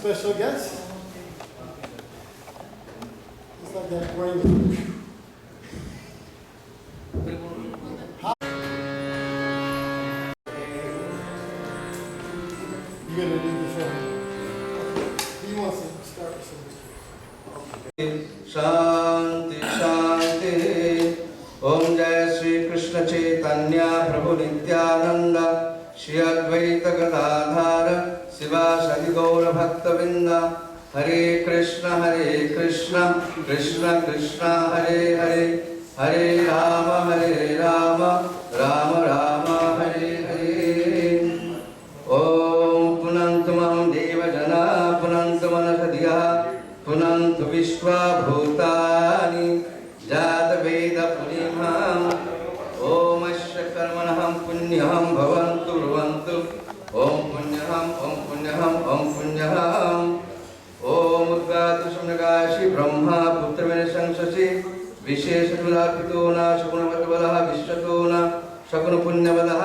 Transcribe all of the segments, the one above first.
Special guest. It's like that brain. You're gonna do before him. Okay. He wants to start with something. शांति शांति। ओम जय श्री कृष्ण चैतन्य प्रभु नित्यानंद श्री अद्वैत गदाधर शिवासादि गौर भक्तवृंद। हरे कृष्ण कृष्ण कृष्ण हरे हरे, हरे राम राम राम हरे हरे। ओम पुनन्तु मम देवजना पुनन्तु मनसधिया पुनन्तु विश्वा भूतानि जातवेदपुरीमः। ओमस्य कर्मणः पुण्यं भवन्तु ब्रुवन्तु। ओम पुण्यं ओम उद्गातु सम्यगाशि ब्रह्मा पुत्रमेन संससि विशेषतुलार्पितो न शकुनवद्बलः विश्वतो न शकुनपुण्यबलः।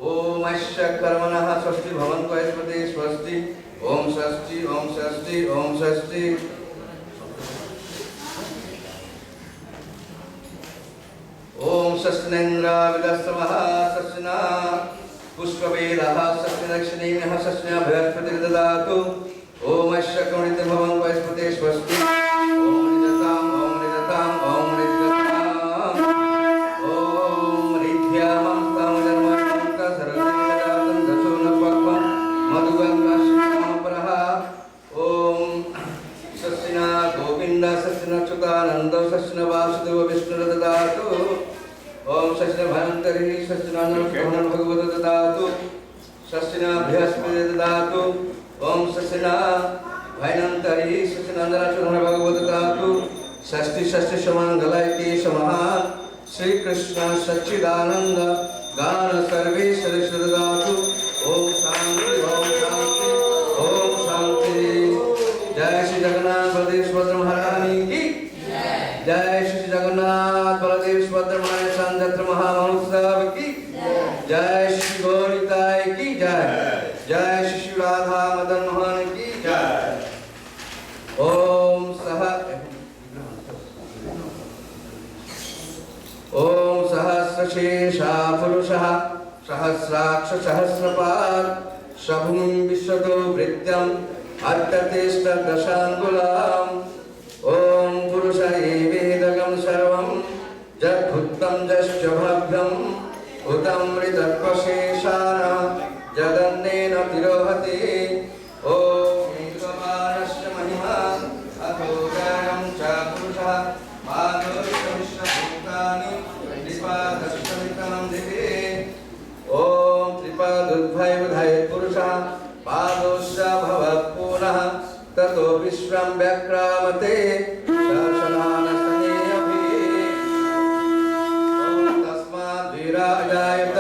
ओमस्य कर्मणः स्वस्ति भवन्तु ऐस्पते स्वस्ति। ओम षष्ठी ओम षष्ठी ओम षष्ठी। ओम षष्ठीन्द्राविदस्रवः षष्ठिना पुष्पवेदः षष्ठिदक्षिणेमः षष्ठिना बृहस्पतिर् ददातु। ओमस्य कर्मणि भवन्तु ऐस्पते स्वस्ति। ओम निजताम् ओम निजताम् ओम निजताम्। ओम रिद्ध्यामं कामधर्मं सर्वं दशो न पक्वं मधुगन्धाश्रमपरः। ओम सस्यना गोविन्द सस्यना च्युतानन्द सस्यना वासुदेव विष्णुर् ददातु। ओम सस्यना भयन्तरी सस्यना नरसिंह भगवत ददातु। सस्यना बृहस्पति ददातु। ओम सस्यना भयन्तरी सस्यना नरसिंह भगवत ददातु। षष्ठी षष्ठी समंगलैके समाः श्री कृष्ण सच्चिदानंद गान सर्वेश्वर ददातु। ओम शांति ओम शांति ओम शांति। जय श्री जगन्नाथ बलदेव सुभद्रा महारानी की जय। श्री जगन्नाथ बलदेव सुभद्रा महारानी स्नान यात्रा महामहोत्सव की जय। श्री गौरीताय की जय। जय श्री राधा मदन मोहन की जय। ओम सहस्रशीर्षा पुरुषः सहस्राक्ष सहस्रपाद शभुं विश्वतो वृत्यं अट्टतिष्ठ दशाङ्गुलाम्। ओम पुरुष एवेदगं सर्वं जद्भुतं जश्च भव्यम् उदमृतत्वशेषान जदन्नेन तिरोहति। ओम एकमानस्य महिमा अथोगयं च पुरुषः पादोष्टविश्वभूतानि त्रिपादश्चमितं दिवे। ओम त्रिपादुद्भयविधये पुरुषः पादोश्च भवत् पुनः ततो विश्वं व्याक्रामते तस्माद् वीराजायत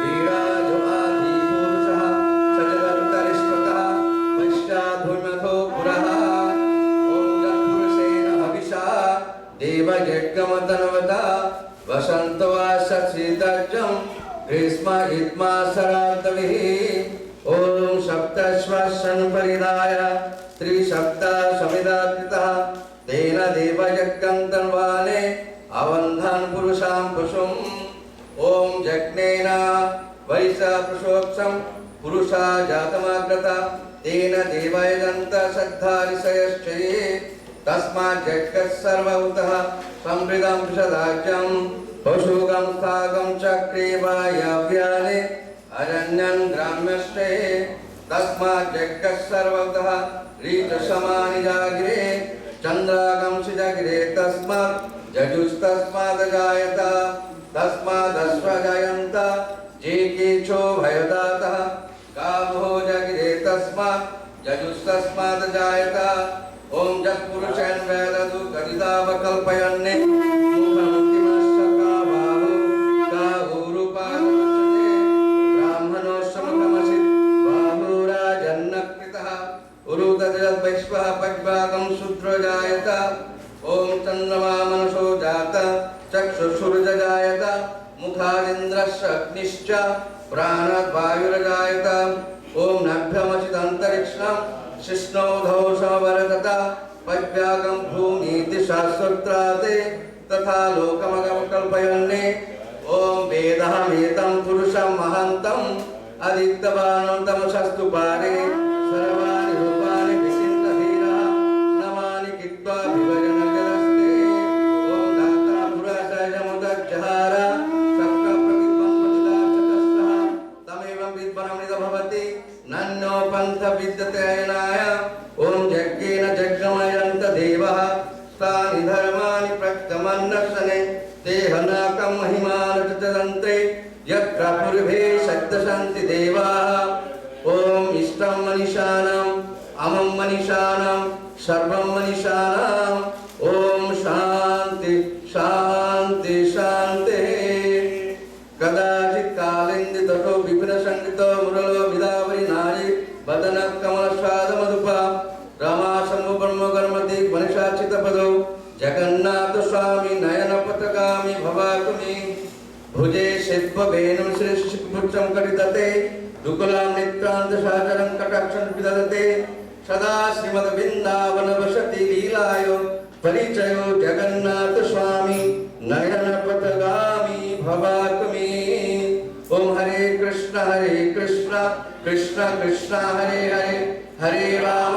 वीराजमाधिपुरुषः सजलन्तरिष्ठतः पश्चाद्भूम्यथो पुरः। ओम यत्पुरुषेण हविषा देवयज्ञमतन्वता वसन्तो वासश्रीतज्जं ग्रीष्म इत्मा शरान्तविः। ओम सप्तश्वासन परिदाय त्रिसप्त समिदाकृतः तेन देवयज्ञं तन्वाने अवन्धन पुरुषां पशुम्। ओम यज्ञेन वैसा पुरुषोक्षं पुरुषा जातमाग्रता तेन देवयजन्त सद्धारिषयश्चये। तस्मात् यज्ञः सर्वभूतः समृद्धं विशदाज्यं पशुगं स्थागं चक्रे वायव्याने अरण्यं ग्राम्यश्चे। तस्मात् यज्ञः सर्वतः ऋतसमानि जाग्रे चन्द्रागं जाग्रे। तस्मात् जजुस्तस्माद् जायत तस्मादश्व जायन्त जे केचो भयदातः गावो जाग्रे तस्मात् जजुस्तस्माद् जायत। ओम जत्पुरुषेण वेदतु कदिदावकल्पयन्ने मुखमन्तिमस्य कावाहो कावूरुपादमुच्यते ब्राह्मणो समकमसित् बाहुराजन्नकृतः उरुतजद्वैश्वः पद्भागं शूद्रो जायत। ओम चन्द्रमा मनसो जात चक्षुषुर्ज जायत मुखादिन्द्रस्य अग्निश्च प्राणवायुर्जायत। ओम नभ्यमचिदन्तरिक्षं शिष्णोधौ समवर्तत पद्भ्यागं भूमीति शास्त्रोक्ताते तथा लोकमगं कल्पयन्ने। ओम वेदहमेतं पुरुषं महान्तम् अदित्यबाणं तमसस्तु पारे सर्वाणि रूपाणि विचिन्तधीरः नमानि कित्वा विभजनजलस्ते ॐ दाता पुराशयमुदज्जहार शक्तप्रतिपन्नपतिदाचतस्रः तमेवं विद्वनमृत भवति नन्नो पन्थ विद्यते अयनाय ॐ यज्ञेन जग्गमयन्त देवः तानि धर्माणि प्रक्तमन्नशने देहनाकं महिमानचतन्त्रे यत्र पूर्वे सप्तसन्ति देवाः ॐ इष्टं मनीषाणाम् अमं मनीषाणां सर्वं मनीषाणाम् ॐ शान्ति शान्ति शान्तिः कदाचित् कालेन्दि ततो विपिनसङ्गीतो मुरलो विदावरी नारी वदन कमलस्वादमधुपा रमा शम्भुब्रह्मकर्मति मनिषाचितपदौ जगन्नाथ स्वामी नयनपथगामी भवातु मे भुजे शिल्पवेणुं श्रीशिखपुच्छं कटितते दुकुलां नित्रान्तसागरं कटाक्षं विदधते सदा श्रीमद्वृन्दावन वसति लीलायो परिचयो जगन्नाथ स्वामी नयनपथगामी भवातु मे ओम हरे कृष्ण कृष्ण कृष्ण हरे हरे हरे राम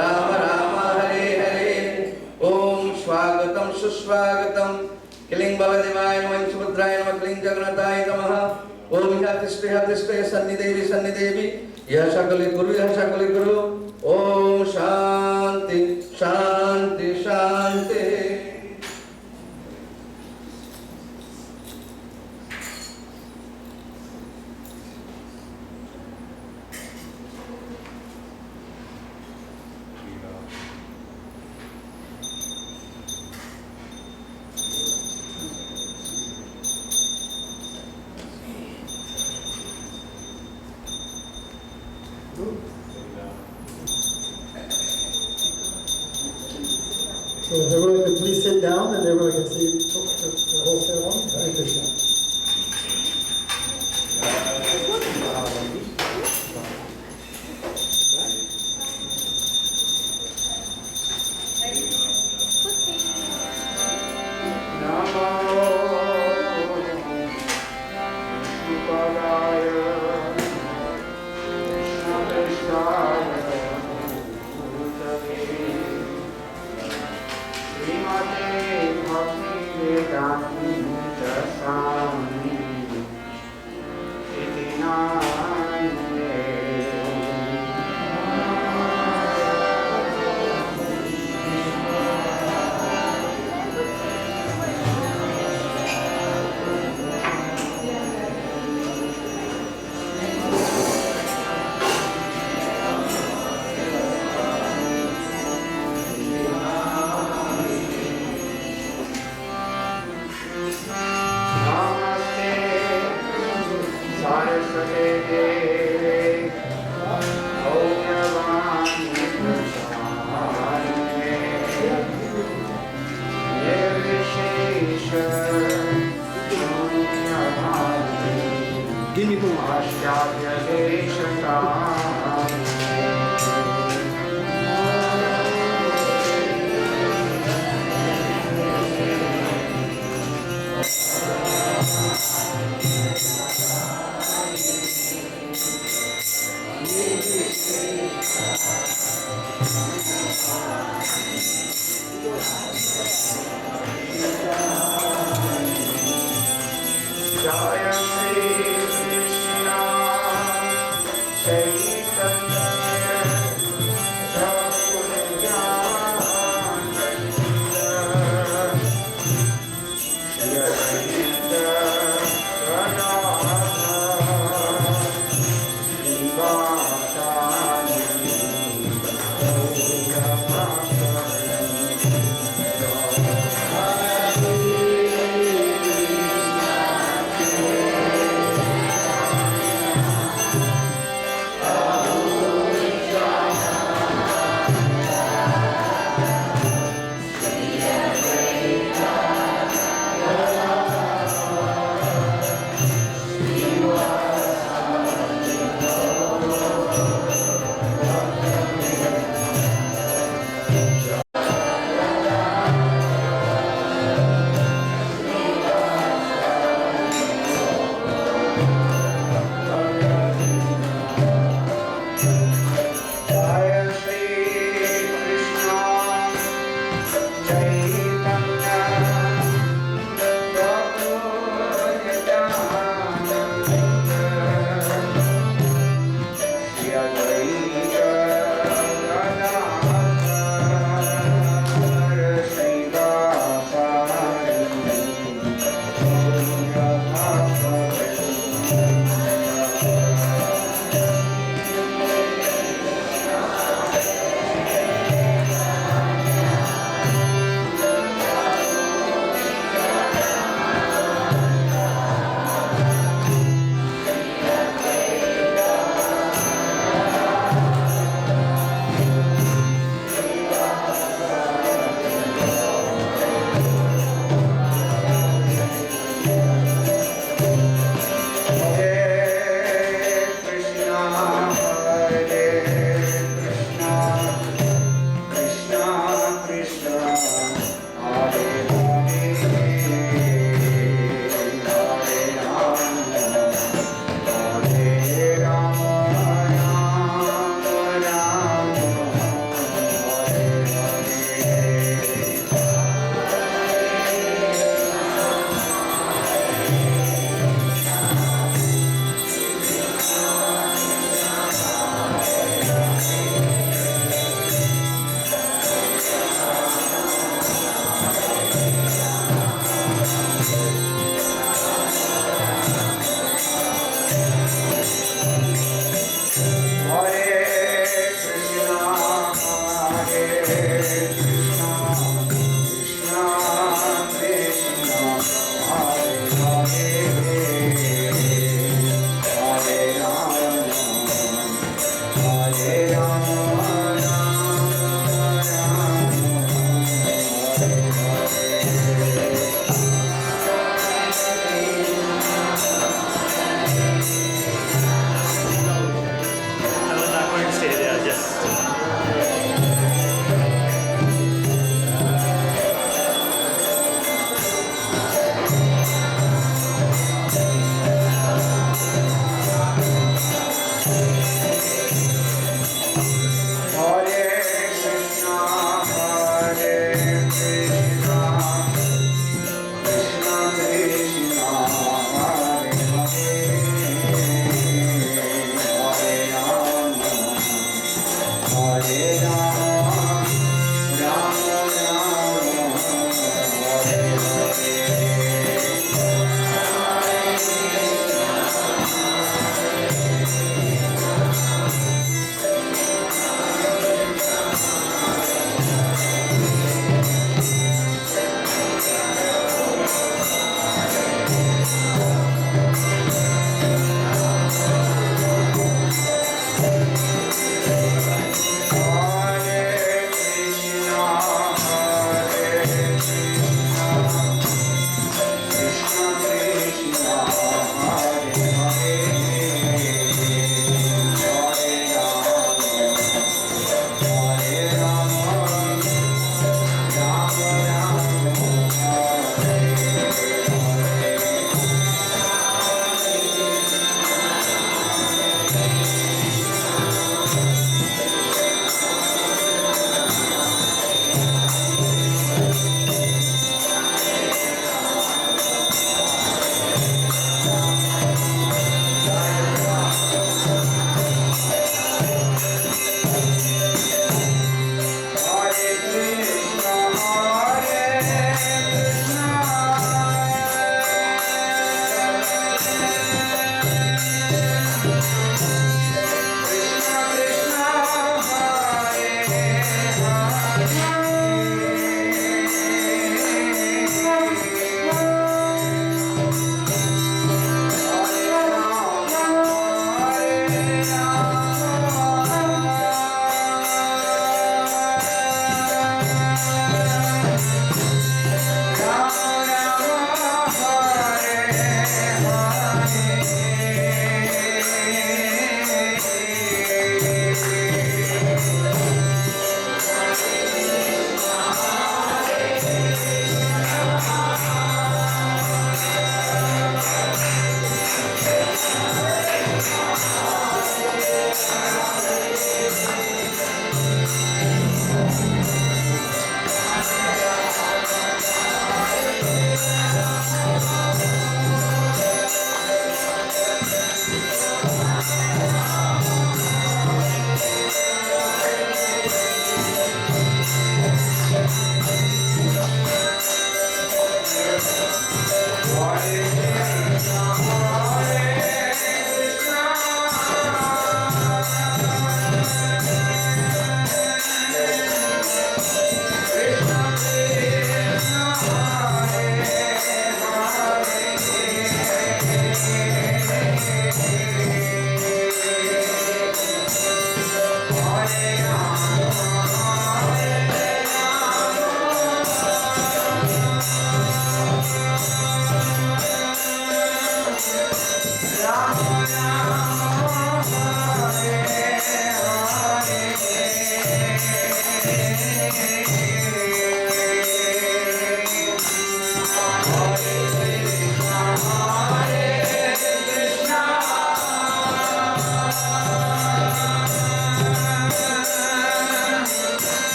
राम राम हरे हरे ओम स्वागतम सुस्वागतम क्लीं बलदेवाय नमः सुभद्राय नमः क्लीं जगन्नाथाय नमः ओम तिष्ठे सन्निदेवी यह सकले गुरु ओम शांति शांति शांति So if everyone could please sit down and everyone can see the whole ceremony. Hare Krishna.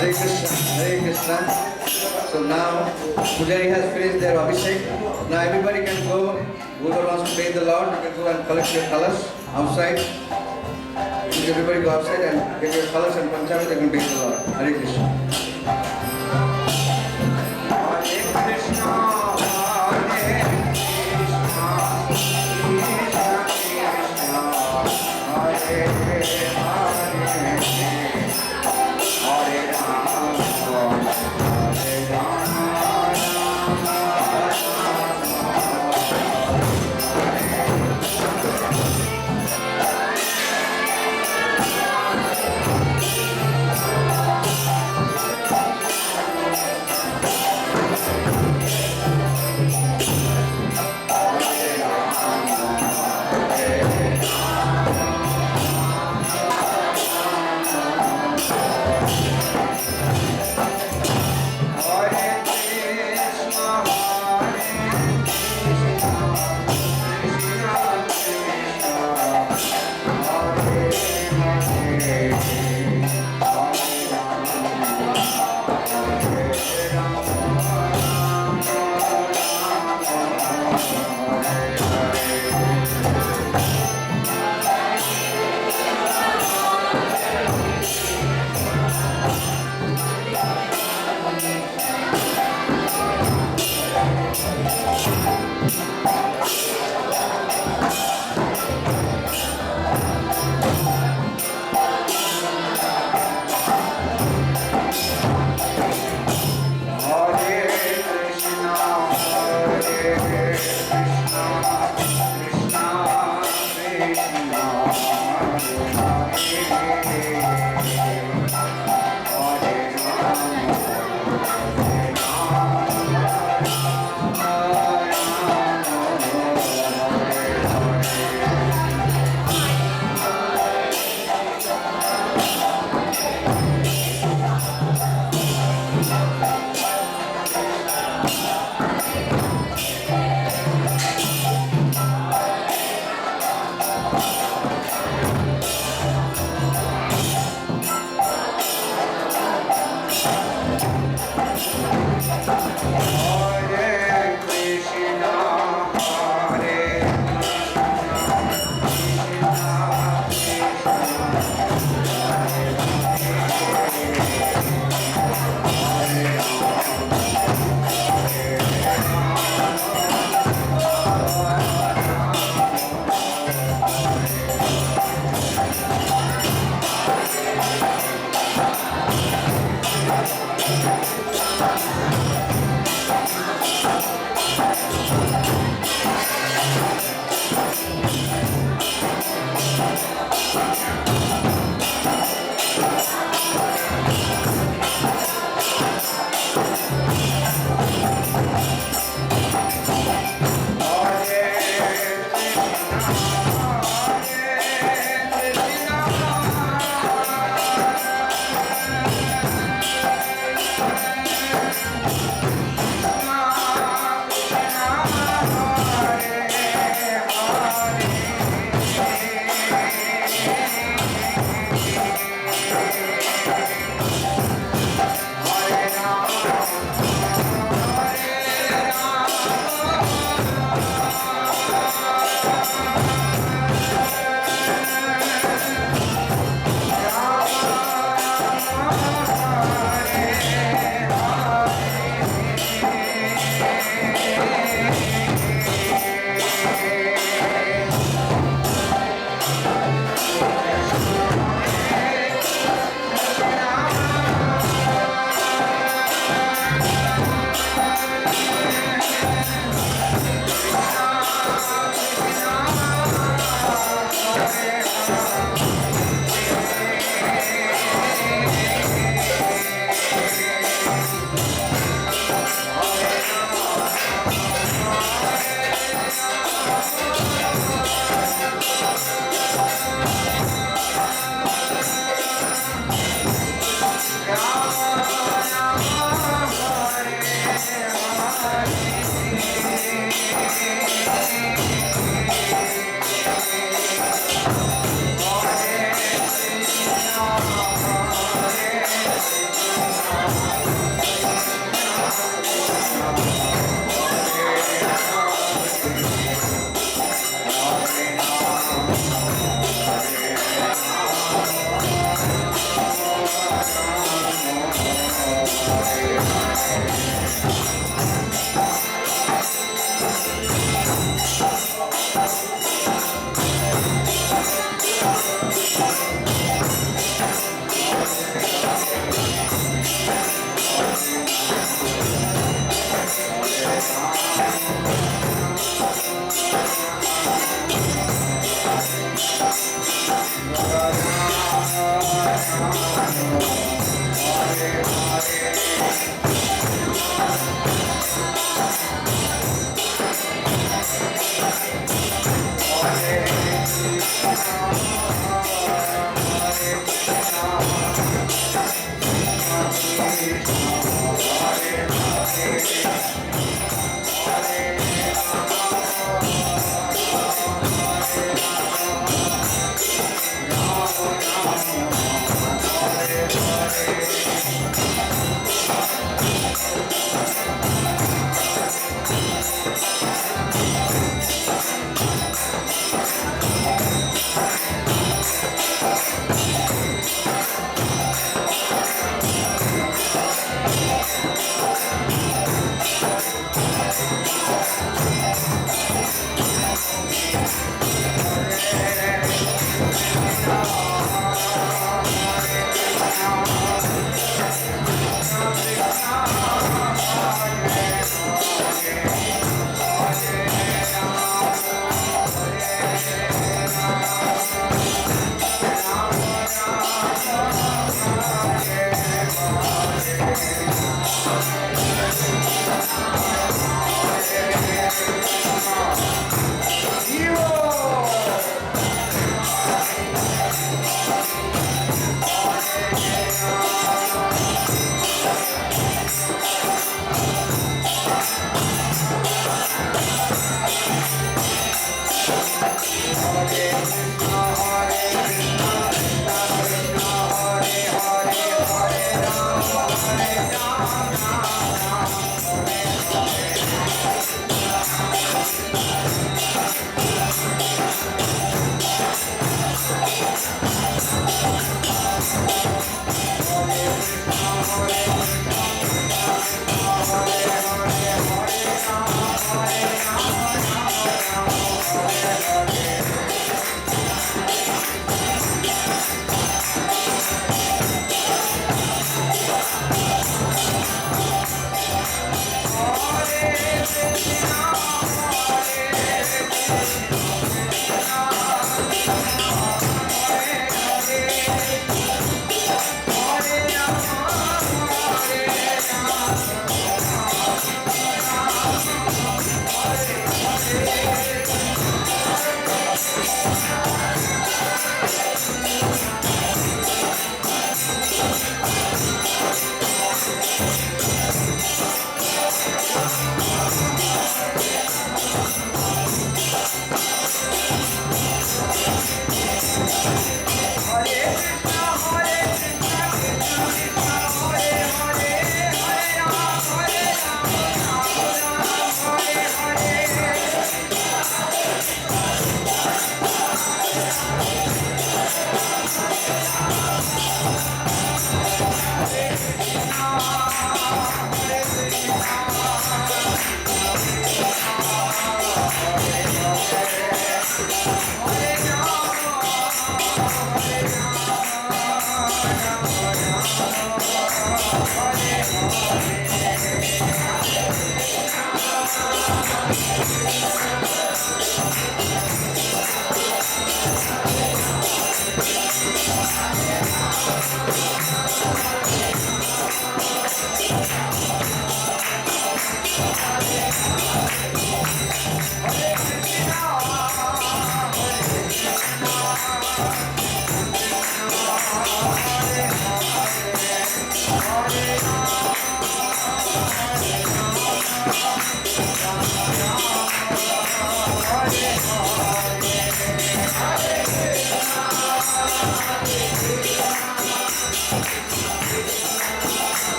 Hare Krishna, Hare Krishna. So now Pujari has finished their Abhishek. Now everybody can go. Whoever wants to pay the Lord, you can go and collect your colors outside. Everybody go outside and get your colors and Panchavit, they can pay the Lord. Hare Krishna. Hare Krishna, Hare Krishna, Krishna Krishna, Hare Hare.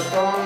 Tum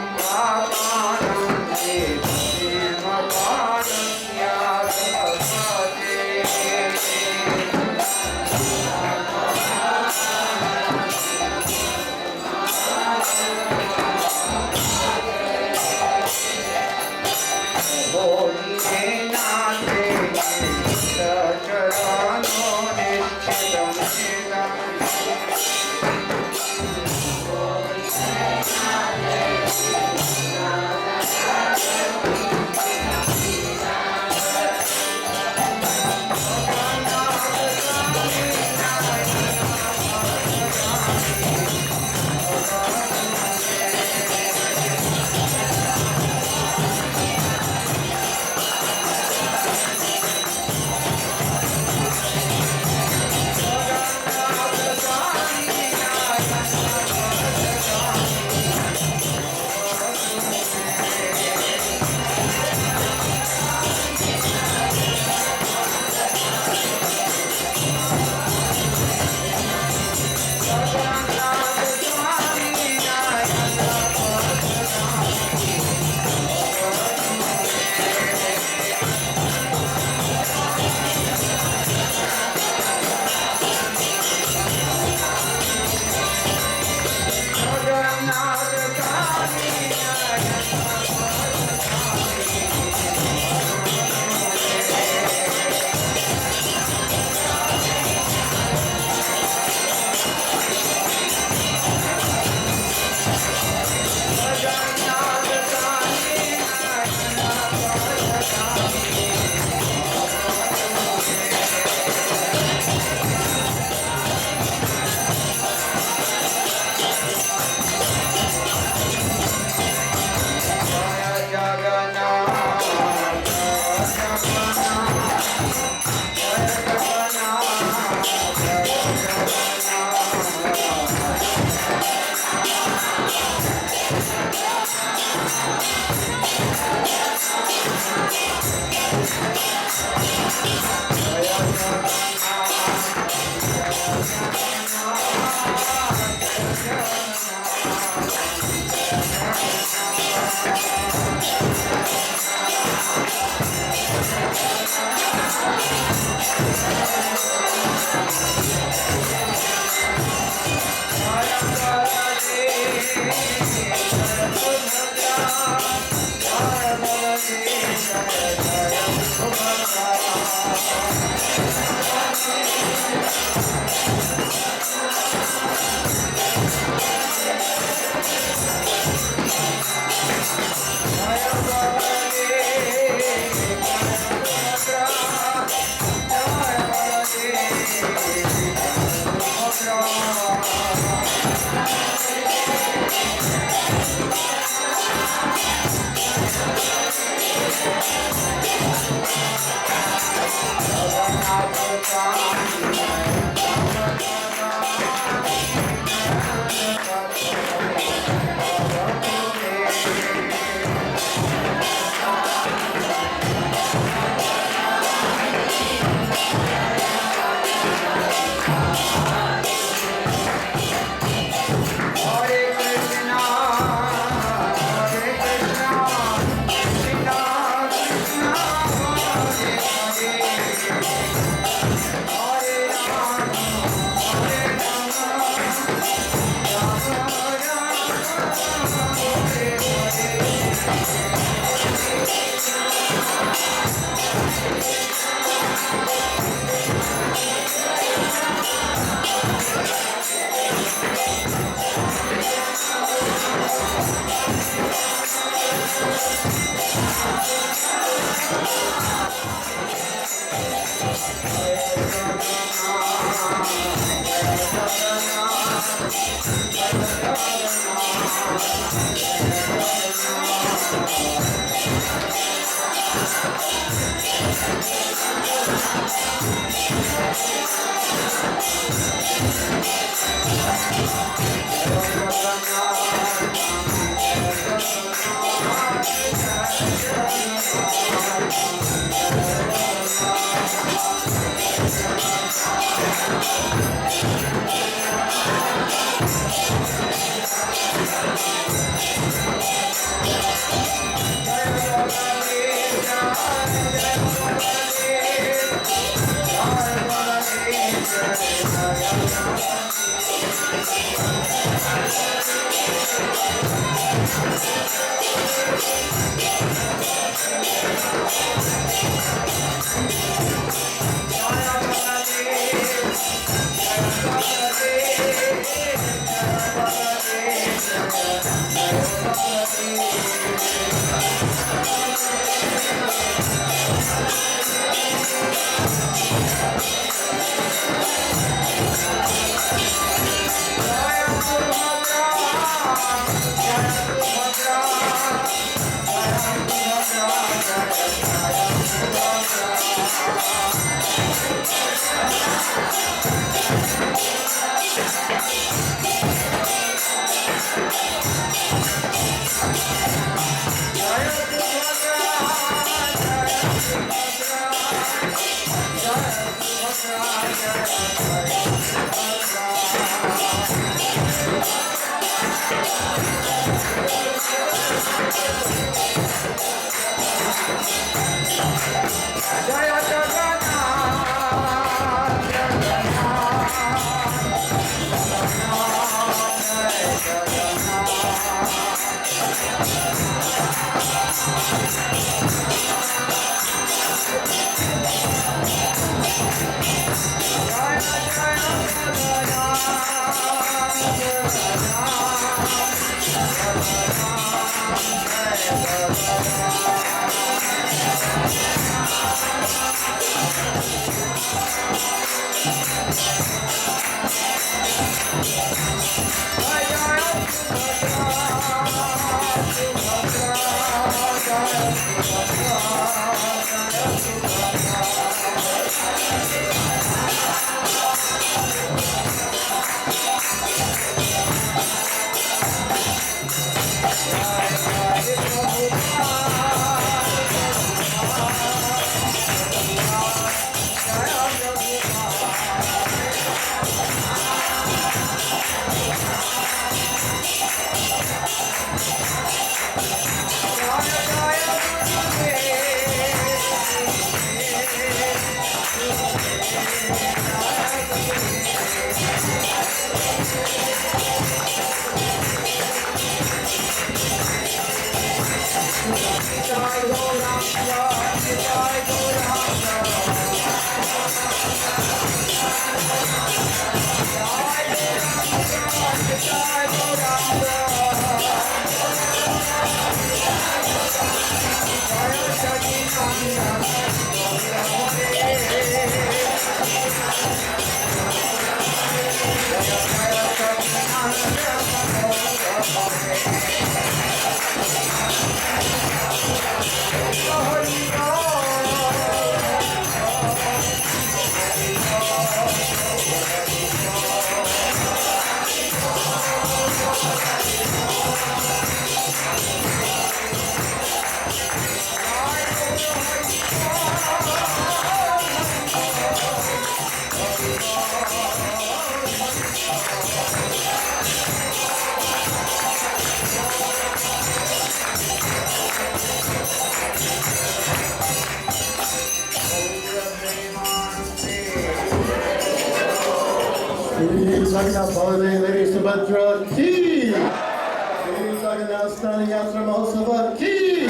Jagannath, Baladeva, Lady Subhadra ki! Shri Jagannath, Snan Yatra, Mahosava ki!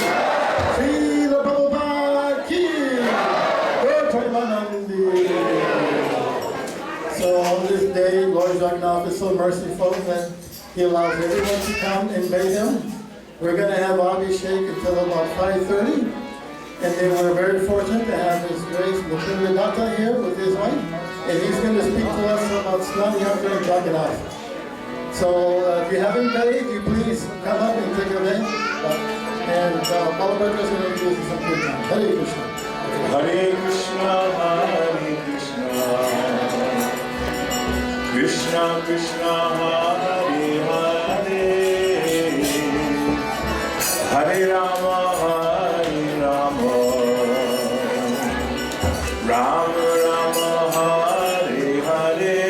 Shri Prabhu ki! So on this day, Lord Jagannath is so merciful that he allows everyone to come and bathe him. We're going to have Abhishek until about 5:30. And then we're very fortunate to have His Grace Mukunda datta here with his wife. And he's going to speak to us about Snan Yatra and Jagannath. So if you haven't bathed, you please come up and take a bath. And Baladeva is going to do some good time. Hare Krishna. Hare Krishna, Hare Krishna, Krishna Krishna, Hare Hare, Hare Rama, Hare Rama, Rama Rama, Hare Hare.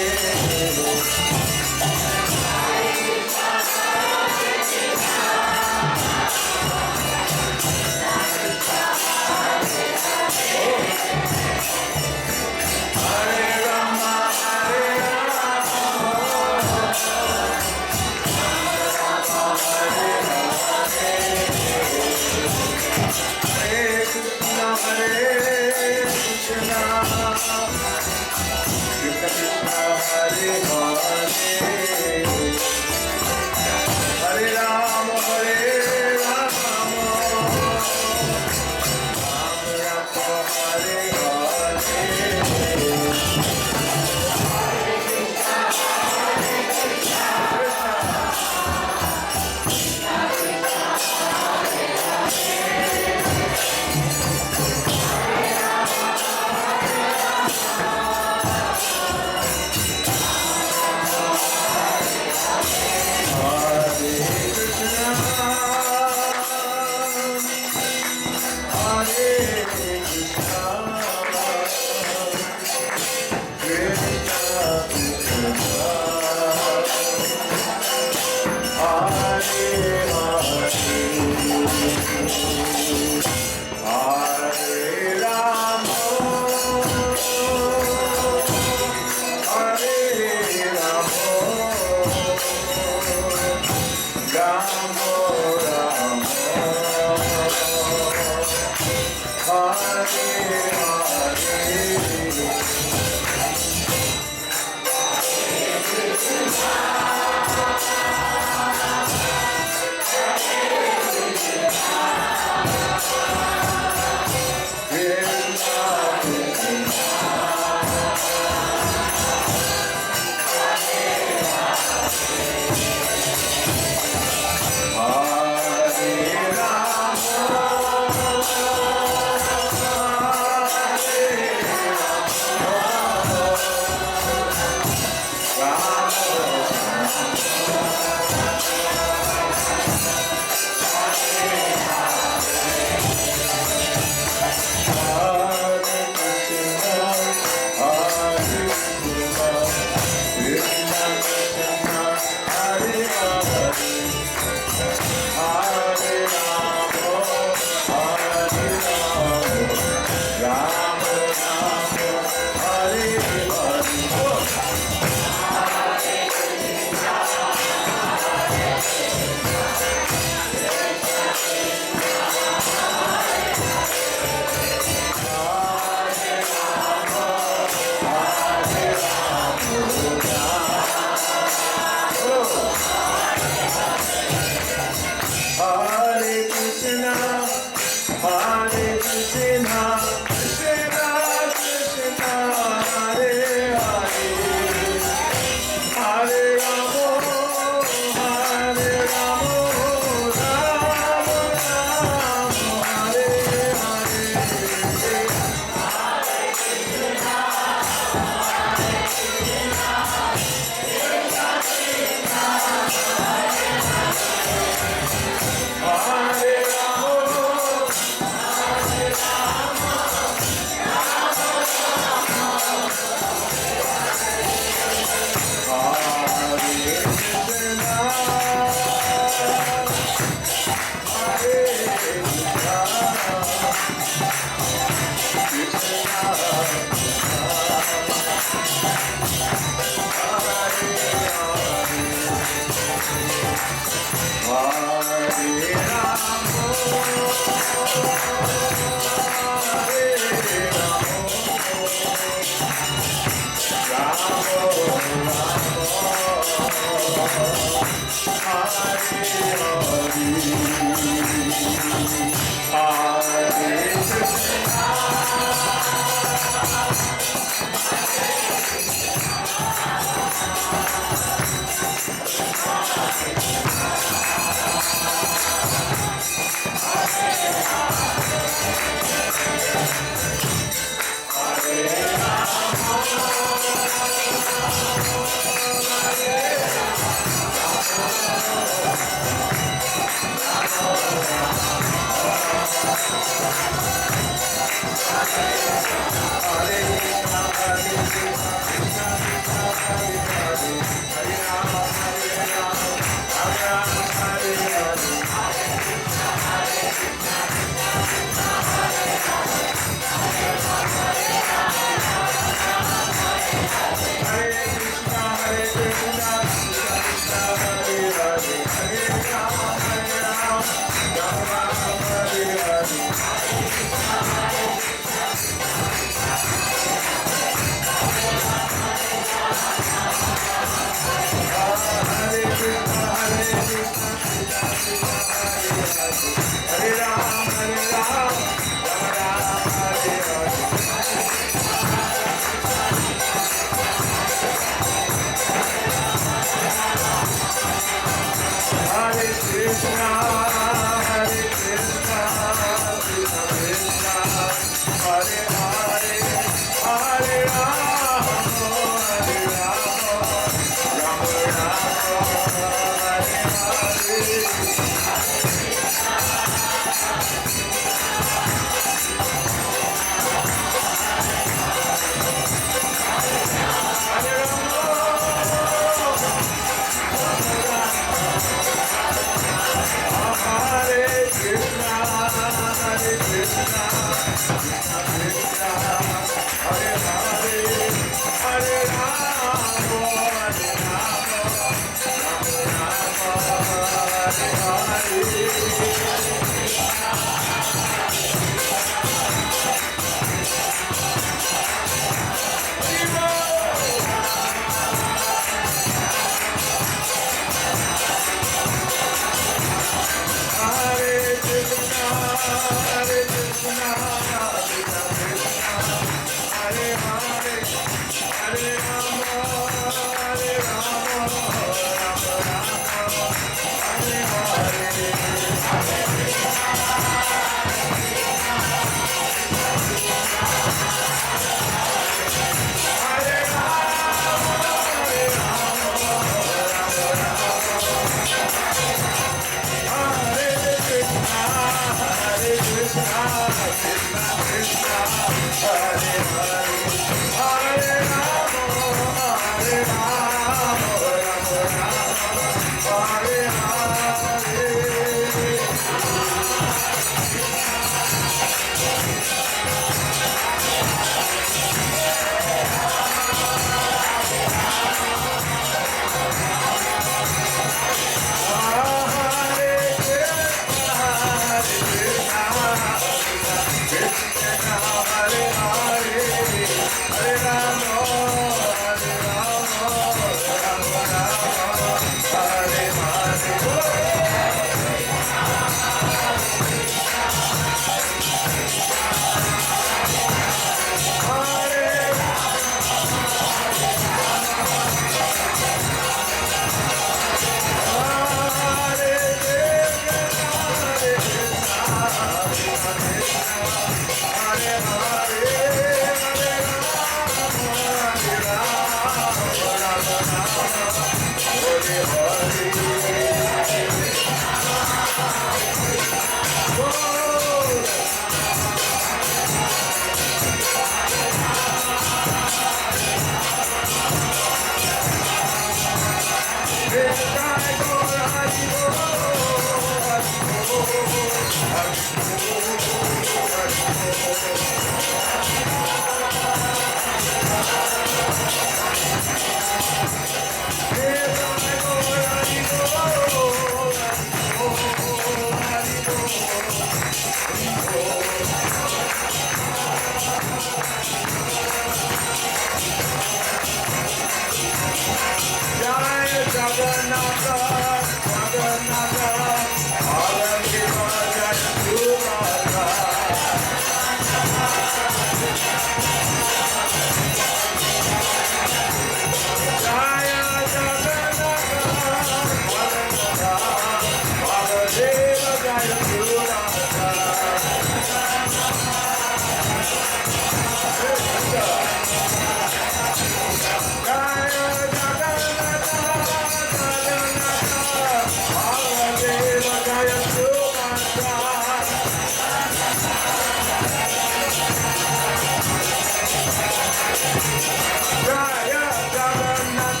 Jaya Jagannath,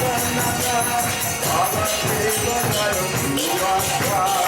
Jagannath, Baladeva Jaya Subhadra.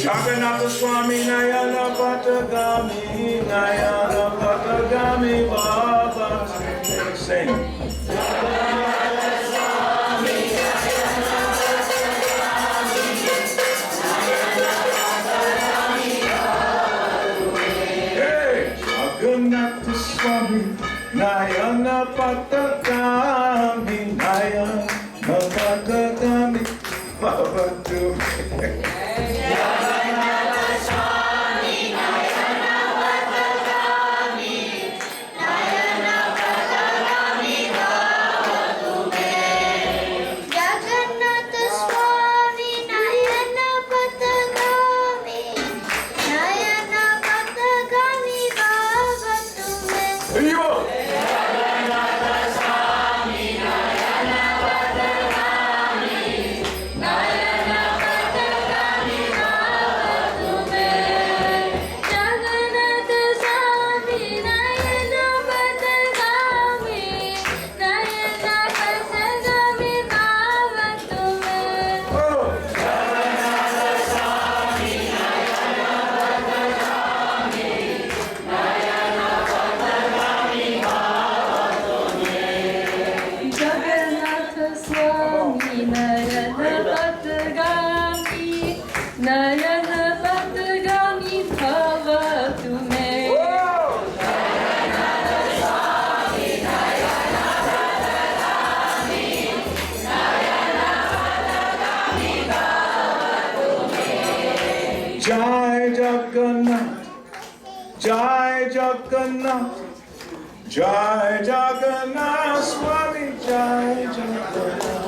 Jagannath Swami Nayana Patagami Nayana Patagami Baba. Sing. Hey, Jagannath Swami Nayana Patagami Nayana Patagami Baba. Jai Jagannath, Jai Jagannath, Jai Jagannath Swami, Jai Jagannath.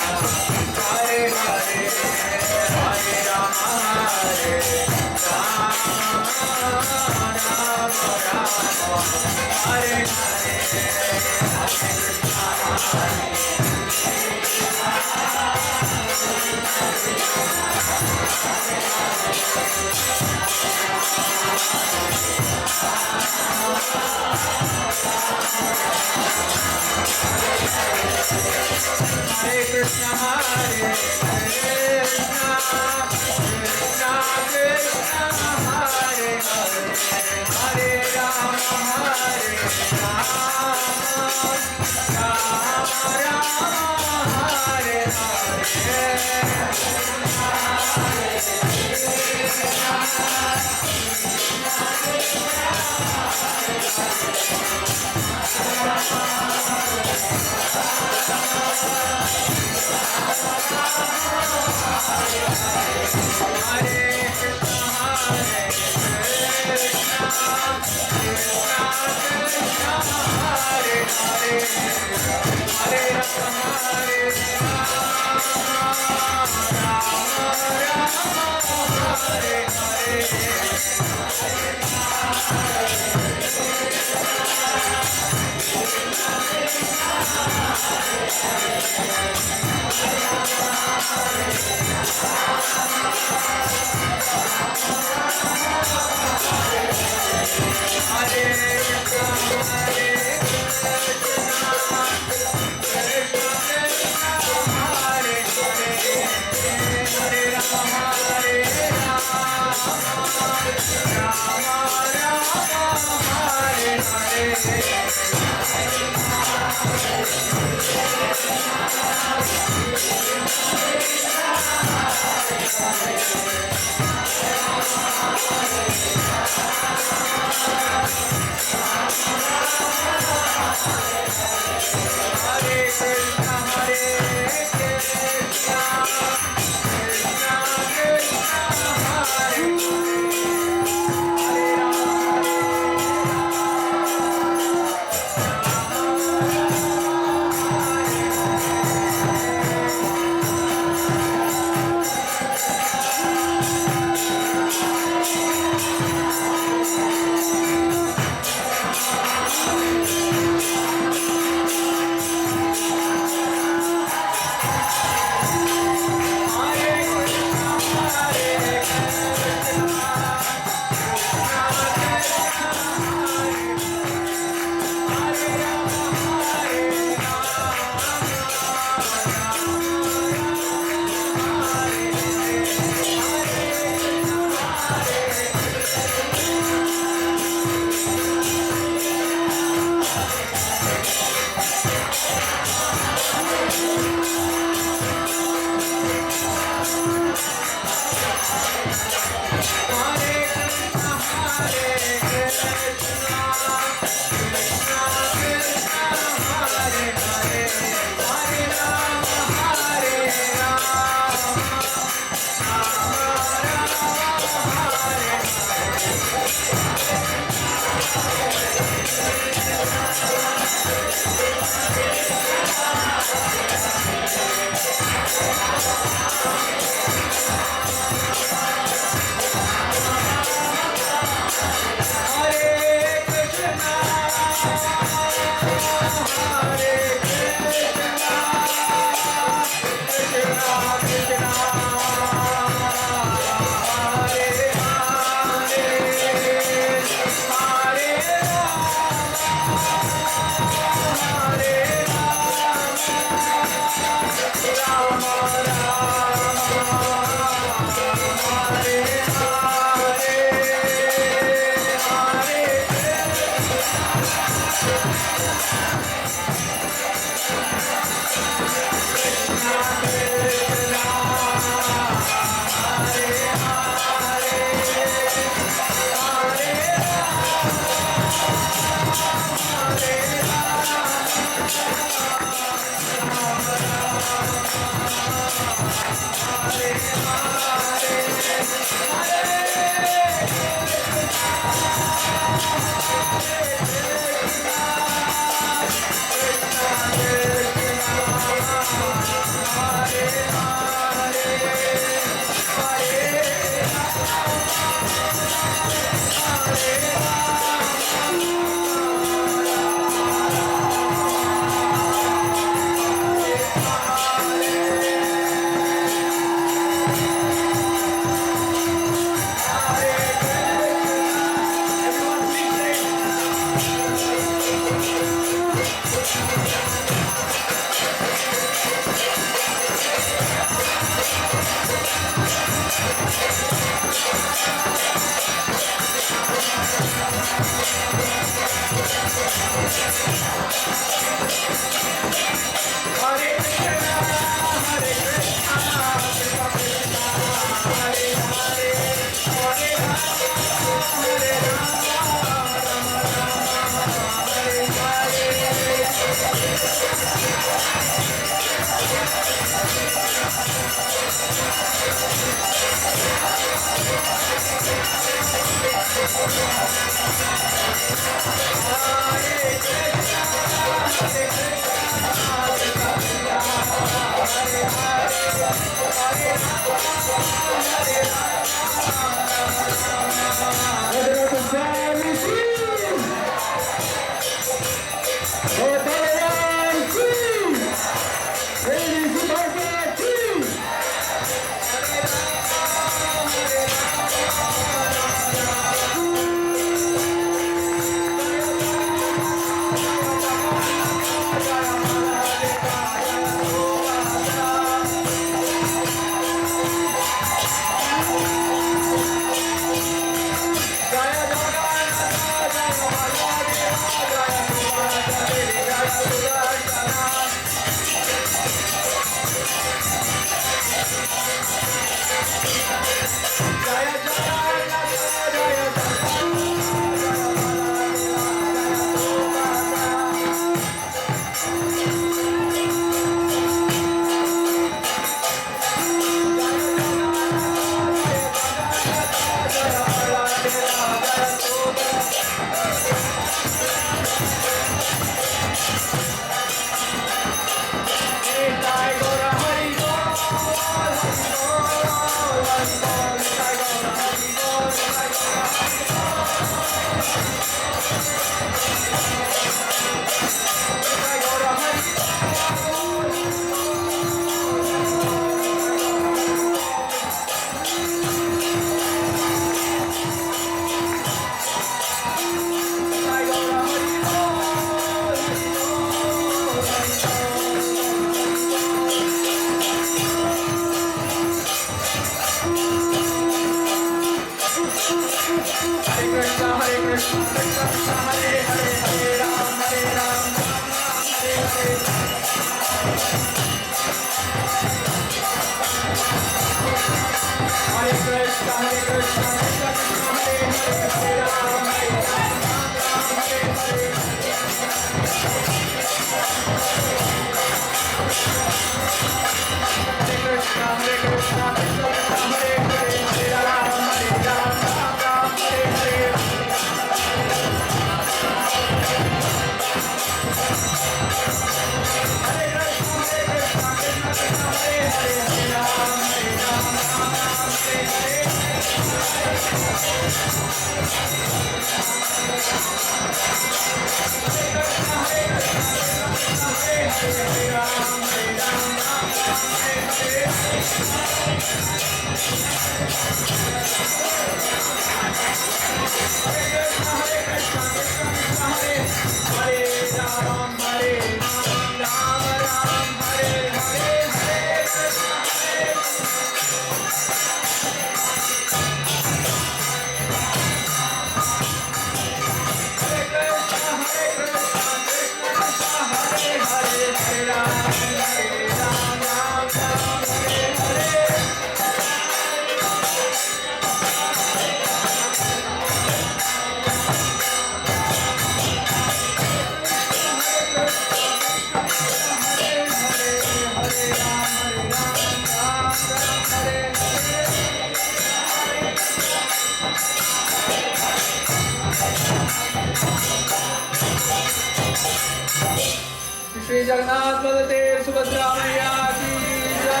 Shri Jagannath Baldev Subhadra मैया की जय।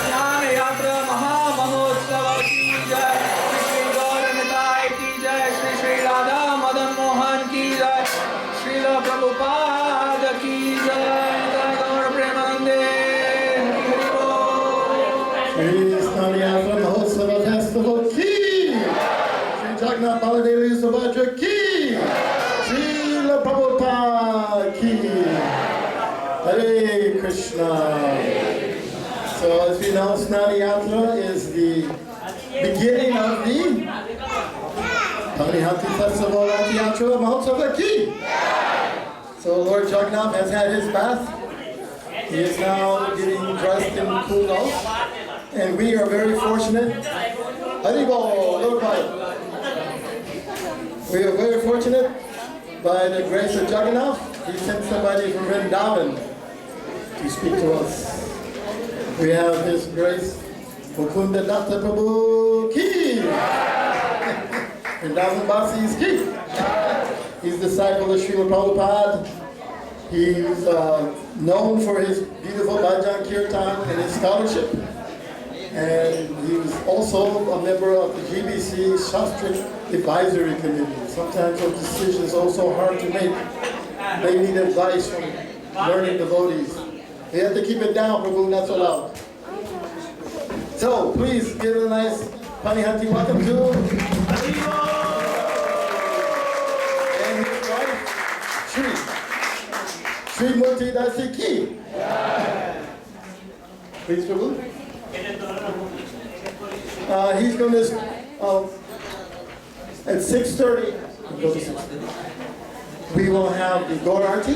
स्नान यात्रा महामहोत्सव की जय। श्री गौर निताय की जय। श्री श्री राधा मदन मोहन की जय। श्रील प्रभुपाद की जय। गौर प्रेमानंदे हरि बोल। Shri Snan Yatra Mahotsava Festival ki! Shri Jagannath Baladeva Subhadra ki! Srila Prabhupada ki! Hare Krishna! So as we know, Snan Yatra is the beginning of the Panihanti Festival at the Yatra Mahotsava ki! So Lord Jagannath has had his bath. He is now getting dressed in cool clothes. And we are very fortunate. Haribo, little quiet. We are very fortunate by the grace of Jagannath. He sent somebody from Vrindavan to speak to us. We have His Grace Mukunda datta prabhu ki. Vrindavan Basi's ki. He's the disciple of Srila Prabhupada. He's known for his beautiful bhajan kirtan and his scholarship. And he was also a member of the GBC Shastric Advisory Committee. Sometimes those decisions are also hard to make. They need advice from learning devotees. They have to keep it down, Prabhu, not so loud. So please give a nice Panihanti welcome to and his wife, Sri Murti Dasi Ki. Please, Prabhu. He's going to, at 6:30, we will have the Gaur Arti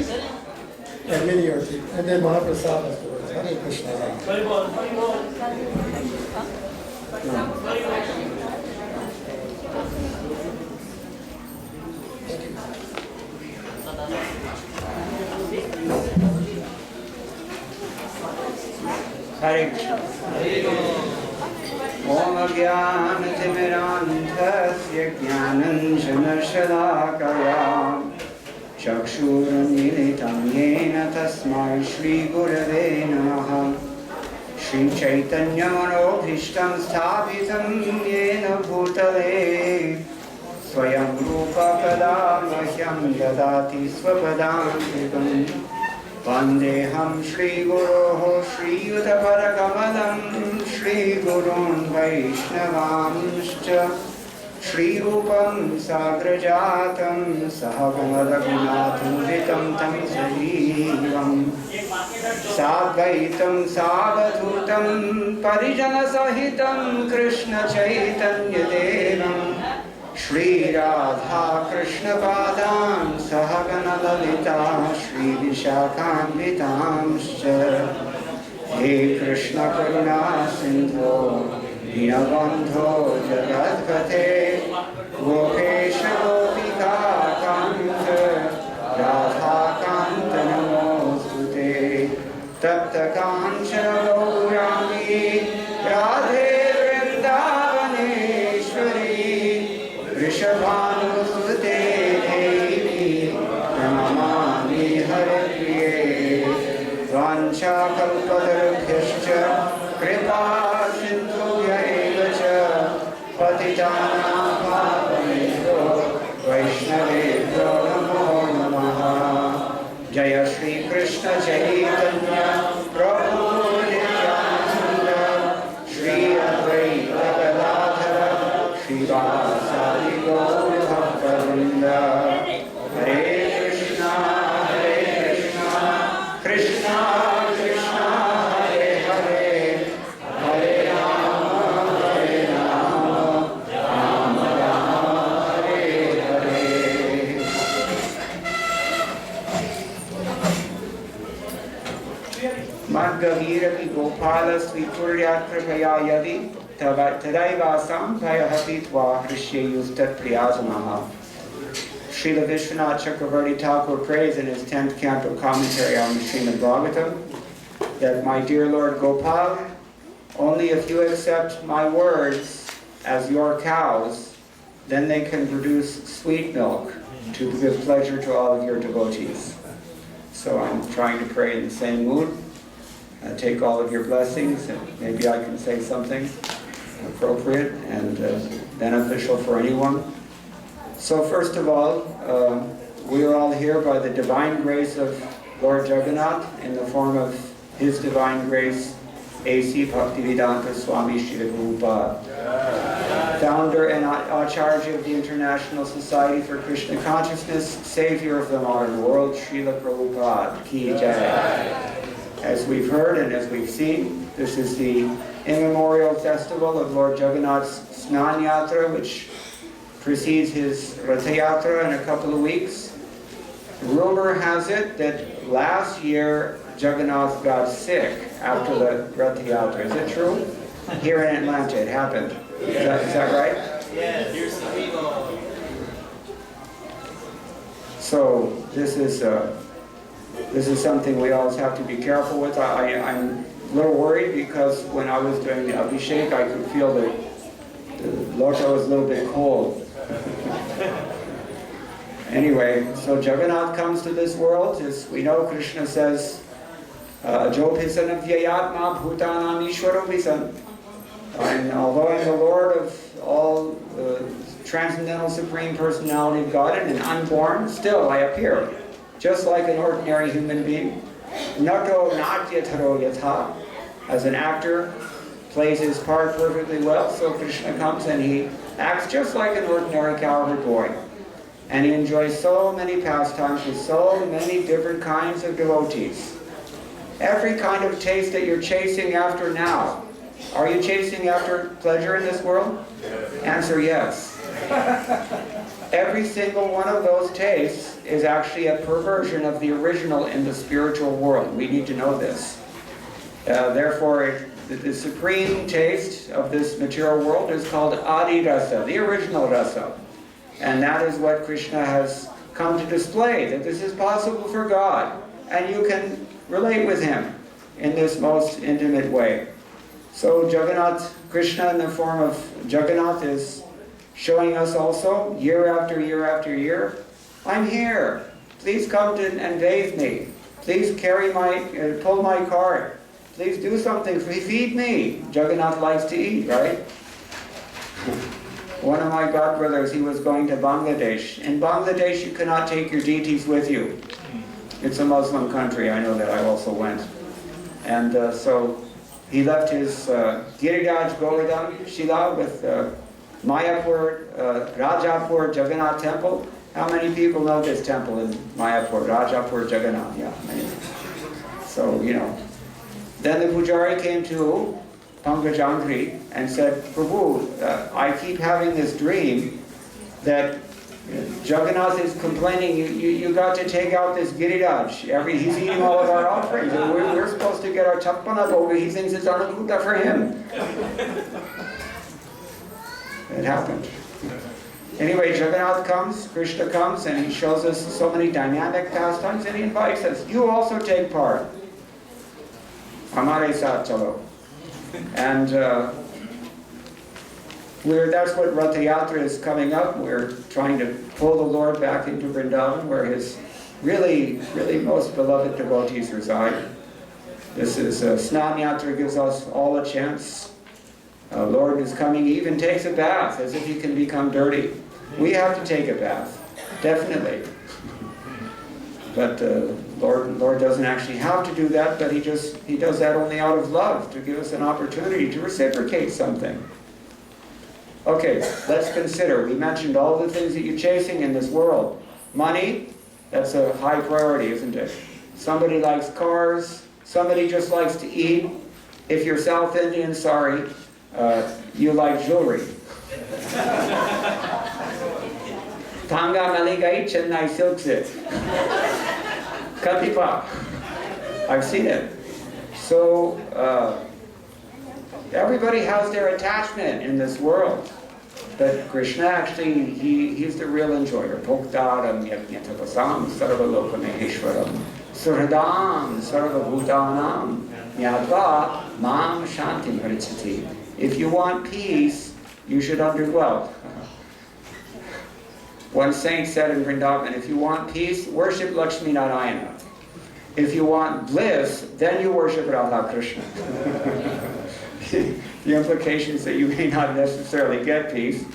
and Mini Arti, and then Mahaprasad afterwards. Hare Krishna. Hare Krishna. Om Ajnana-Timirandhasya Jnananjana-Shalakaya Chakshurunmilitam Yena Tasmai Shri Gurave Namaha Shri Chaitanya Manobhishtam Sthapitam Yena Bhutale Swayam Rupa Kadamahyam Dadati Swapadantikam Vandeham Shri Guroho Shri Yudaparagamalam Shri Gurun Vaishnavamscha Shri Rupam Sagrajatam Sahagamadagunatham Vitam Tam Sajivam Sadvaitam Savadhutam Parijana Sahitam Krishna Chaitanya Devam Shri Radha Krishna Padam Sahagana Lalita Shri Vishakhanvitamscha He Krishna Karuna Sindho Dinabandho Jagadpate Gopesha Gopika Kanta Radha Kanta Namostute Tapta Kanchana Gaurami Radhe Vrindavaneshwari Rishabhanusute Devi Pranamami Hare Priye Vancha Kalpatarubhyascha Kripa Sindhubhya eva cha Patitanam Pavanebhyo Vaishnavebhyo Namo Namaha Jaya Shri Krishna Chaitanya Prabhu Nityananda Shri Advaita Gadadhara Shri Vasadi Gaur Bhakta-vrinda Hare Krishna Krishna Krishna Hare Hare Hare Rama Rama Rama Hare Hare Madhavirapi Gopala Svituryakripaya Yadi Tadaivasam Bhayahapitva Krishyayustat Priyajamaha. Srila Vishwanath Chakravarti Thakur prays in his 10th canto commentary on the Srimad Bhagavatam that, my dear Lord Gopal, only if you accept my words as your cows, then they can produce sweet milk to give pleasure to all of your devotees. So I'm trying to pray in the same mood. Take all of your blessings, and maybe I can say something appropriate and beneficial for anyone. So first of all, we are all here by the divine grace of Lord Jagannath in the form of His divine grace, A.C. Bhaktivedanta Swami Srila Prabhupada, founder and Acharya of the International Society for Krishna Consciousness, savior of the modern world, Srila Prabhupada Ki Jai. As we've heard and as we've seen, this is the immemorial festival of Lord Jagannath's Snan Yatra, which precedes his Ratha Yatra in a couple of weeks. Rumor has it that last year Jagannath got sick after the Ratha Yatra. Is it true? Here in Atlanta it happened. Is that right? Yes, here's some people. So this is something we always have to be careful with. I'm a little worried because when I was doing the Abhishek, I could feel that the lota was a little bit cold. Anyway, so Jagannath comes to this world. As we know, Krishna says, Jophisan Vyayatma Bhutanam Ishwaro Visan. And although I'm the Lord of all the transcendental supreme personality of God and an unborn, still I appear just like an ordinary human being. Nato natyataro yatha. As an actor, plays his part perfectly well, so Krishna comes and he acts just like an ordinary cowherd boy. And he enjoys so many pastimes with so many different kinds of devotees. Every kind of taste that you're chasing after now. Are you chasing after pleasure in this world? Answer yes. Every single one of those tastes is actually a perversion of the original in the spiritual world. We need to know this. Therefore, the supreme taste of this material world is called Adi Rasa, the original rasa. And that is what Krishna has come to display, that this is possible for God, and you can relate with him in this most intimate way. So Jagannath, Krishna in the form of Jagannath is showing us also, year after year after year, I'm here. Please come and bathe me. Please pull my cart. Please do something, feed me. Jagannath likes to eat, right? One of my godbrothers, he was going to Bangladesh. In Bangladesh, you cannot take your deities with you. It's a Muslim country, I know that, I also went. And so he left his Giriraj Govardhan Shila with Mayapur, Rajapur, Jagannath temple. How many people know this temple in Mayapur, Rajapur, Jagannath? Yeah, many. So, you know. Then the Pujari came to Pankajangri and said, Prabhu, I keep having this dream that Jagannath is complaining, you got to take out this Giriraj. He's eating all of our offerings. We're supposed to get our chapana over. He thinks it's anukuta for him. It happened. Anyway, Jagannath comes, Krishna comes, and he shows us so many dynamic pastimes, and he invites us. You also take part. Hamare saath chalo. And that's what Rath Yatra is coming up. We're trying to pull the Lord back into Vrindavan, where his really, really most beloved devotees reside. This is Snan Yatra, gives us all a chance. Lord is coming, he even takes a bath, as if he can become dirty. We have to take a bath, definitely. But Lord doesn't actually have to do that, but he does that only out of love, to give us an opportunity to reciprocate something. Okay, let's consider. We mentioned all the things that you're chasing in this world. Money, that's a high priority, isn't it? Somebody likes cars, somebody just likes to eat. If you're South Indian, sorry, you like jewelry. Tanga Maligai Chennai Silk Sit. Katipa. I've seen it. So, everybody has their attachment in this world. But Krishna actually, he's the real enjoyer. Bhoktaram yajñatapasam sarvalokamaheshwaram suhradam sarvabhutanam nyatva mam shantim parichati. If you want peace, you should underdwell. One saint said in Vrindavan, if you want peace, worship Lakshmi Narayana. If you want bliss, then you worship Radha Krishna. The implication is that you may not necessarily get peace,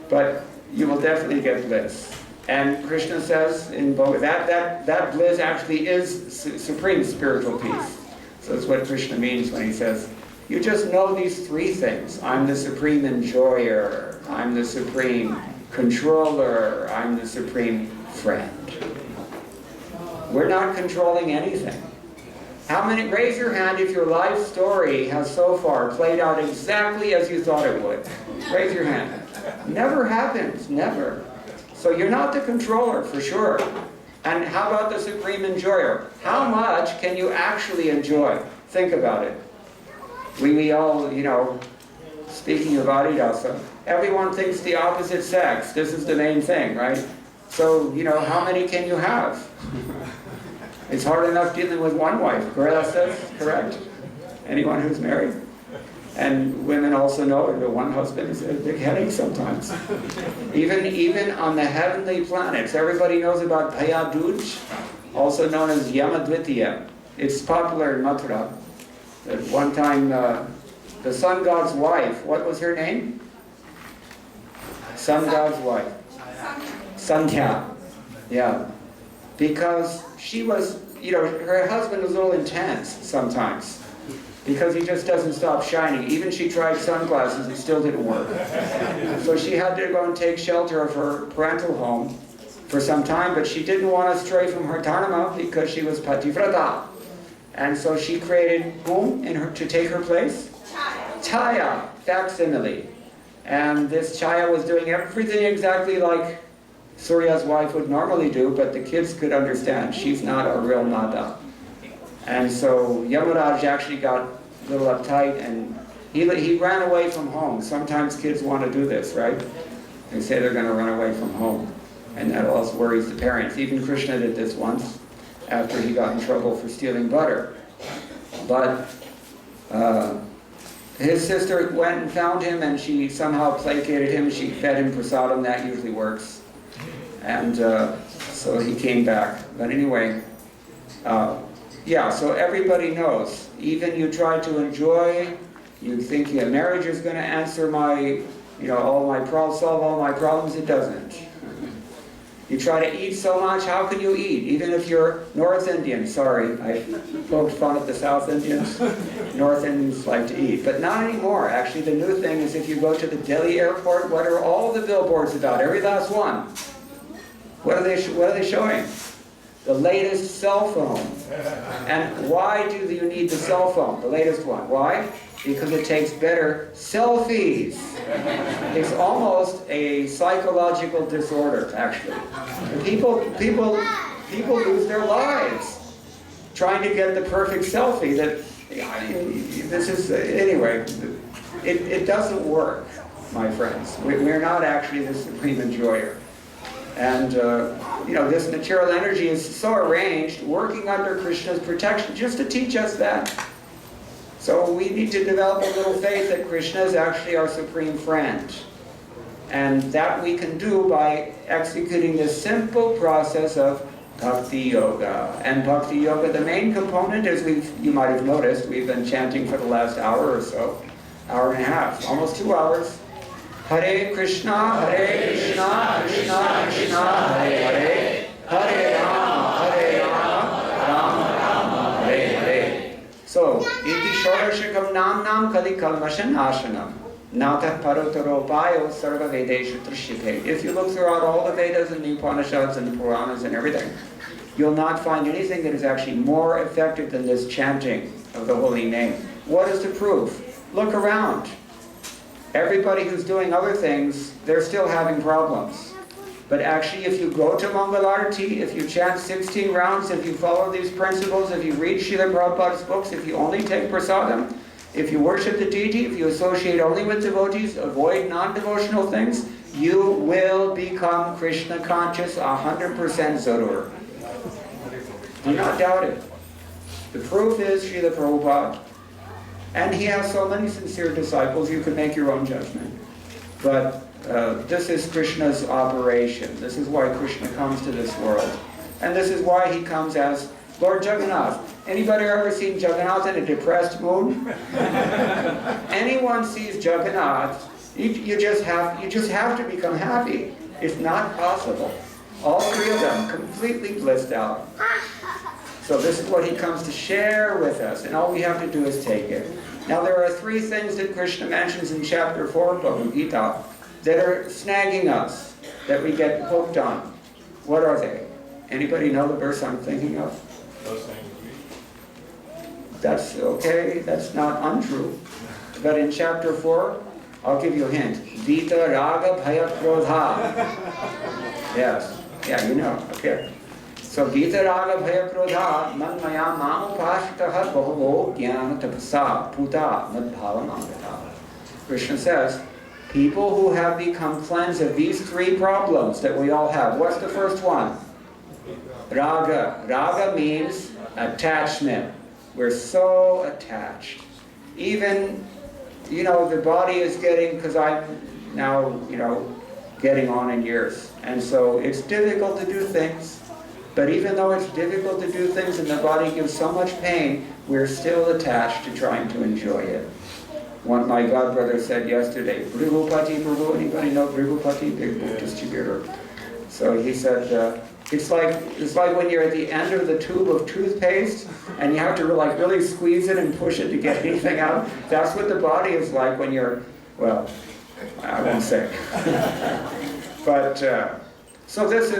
but you will definitely get bliss. And Krishna says in both that bliss actually is supreme spiritual peace. So that's what Krishna means when he says, you just know these three things. I'm the supreme enjoyer. I'm the supreme controller. I'm the supreme friend. We're not controlling anything. How many, raise your hand if your life story has so far played out exactly as you thought it would. Raise your hand. Never happens, never. So you're not the controller, for sure. And how about the supreme enjoyer? How much can you actually enjoy? Think about it. We all, you know, speaking of Adidasa, everyone thinks the opposite sex. This is the main thing, right? So, you know, how many can you have? It's hard enough dealing with one wife, correct? Anyone who's married? And women also know that one husband is a big headache sometimes. Even on the heavenly planets, everybody knows about Bhayaduj, also known as Yamadvitiya. It's popular in Mathura. At one time, the sun god's wife, what was her name? Sun god's wife. Sandhya. Yeah. Because she was, you know, her husband was a little intense sometimes. Because he just doesn't stop shining. Even she tried sunglasses, it still didn't work. So she had to go and take shelter of her parental home for some time, but she didn't want to stray from her dharma because she was pativrata. And so she created whom to take her place? Chaya, facsimile. And this Chaya was doing everything exactly like Surya's wife would normally do, but the kids could understand she's not a real Nada. And so Yamaraj actually got a little uptight, and he ran away from home. Sometimes kids want to do this, right? They say they're going to run away from home, and that also worries the parents. Even Krishna did this once after he got in trouble for stealing butter. But his sister went and found him, and she somehow placated him. She fed him prasadam. That usually works. And so he came back. But anyway, yeah, so everybody knows. Even you try to enjoy, you think your marriage is going to answer my, solve all my problems. It doesn't. You try to eat so much, how can you eat? Even if you're North Indian, sorry, I poked fun at the South Indians. North Indians like to eat, but not anymore. Actually, the new thing is if you go to the Delhi airport, what are all the billboards about? Every last one. What are they showing? The latest cell phone. And why do you need the cell phone? The latest one. Why? Because it takes better selfies. It's almost a psychological disorder, actually. People lose their lives trying to get the perfect selfie. Anyway, it doesn't work, my friends. We're not actually the supreme enjoyer. And, this material energy is so arranged, working under Krishna's protection, just to teach us that. So we need to develop a little faith that Krishna is actually our supreme friend. And that we can do by executing this simple process of bhakti yoga. And bhakti yoga, the main component, as you might have noticed, we've been chanting for the last hour or so, hour and a half, almost 2 hours. Hare Krishna, Krishna Krishna, Hare Hare, Hare Rama, Rama Rama, Hare Hare. So, iti shorashakam nam kali kalmashan ashanam, natah parutaropayo sarva vedeshu trishyate. If you look throughout all the Vedas and the Upanishads and the Puranas and everything, you'll not find anything that is actually more effective than this chanting of the holy name. What is the proof? Look around. Everybody who's doing other things, they're still having problems. But actually, if you go to Mangalarti, if you chant 16 rounds, if you follow these principles, if you read Srila Prabhupada's books, if you only take prasadam, if you worship the deity, if you associate only with devotees, avoid non-devotional things, you will become Krishna conscious 100% Zarur. Do not doubt it. The proof is Srila Prabhupada. And he has so many sincere disciples, you can make your own judgment. But this is Krishna's operation. This is why Krishna comes to this world. And this is why he comes as Lord Jagannath. Anybody ever seen Jagannath in a depressed mood? Anyone sees Jagannath, you just have to become happy. It's not possible. All three of them completely blissed out. So this is what he comes to share with us, and all we have to do is take it. Now there are 3 things that Krishna mentions in chapter 4 of Bhagavad Gita that are snagging us, that we get hooked on. What are they? Anybody know the verse I'm thinking of? That's okay, that's not untrue. But in chapter 4, I'll give you a hint. Vita raga bhaya krodha. Yes, yeah, you know, okay. So Gita Raga Bhaya Krodha Manmaya Mamupashitaha Bhavo Jnana Tapasa Puta Madbhava Mangata. Krishna says, people who have become cleansed of these 3 problems that we all have. What's the first one? Raga. Raga means attachment. We're so attached. Even, the body is getting, because I'm now, getting on in years. And so it's difficult to do things. But even though it's difficult to do things and the body gives so much pain, we're still attached to trying to enjoy it. One, my godbrother said yesterday, Prabhupati, anybody know Prabhupati? Big book distributor. So he said, it's like when you're at the end of the tube of toothpaste and you have to really squeeze it and push it to get anything out. That's what the body is like when you're, well, I won't say. But, so this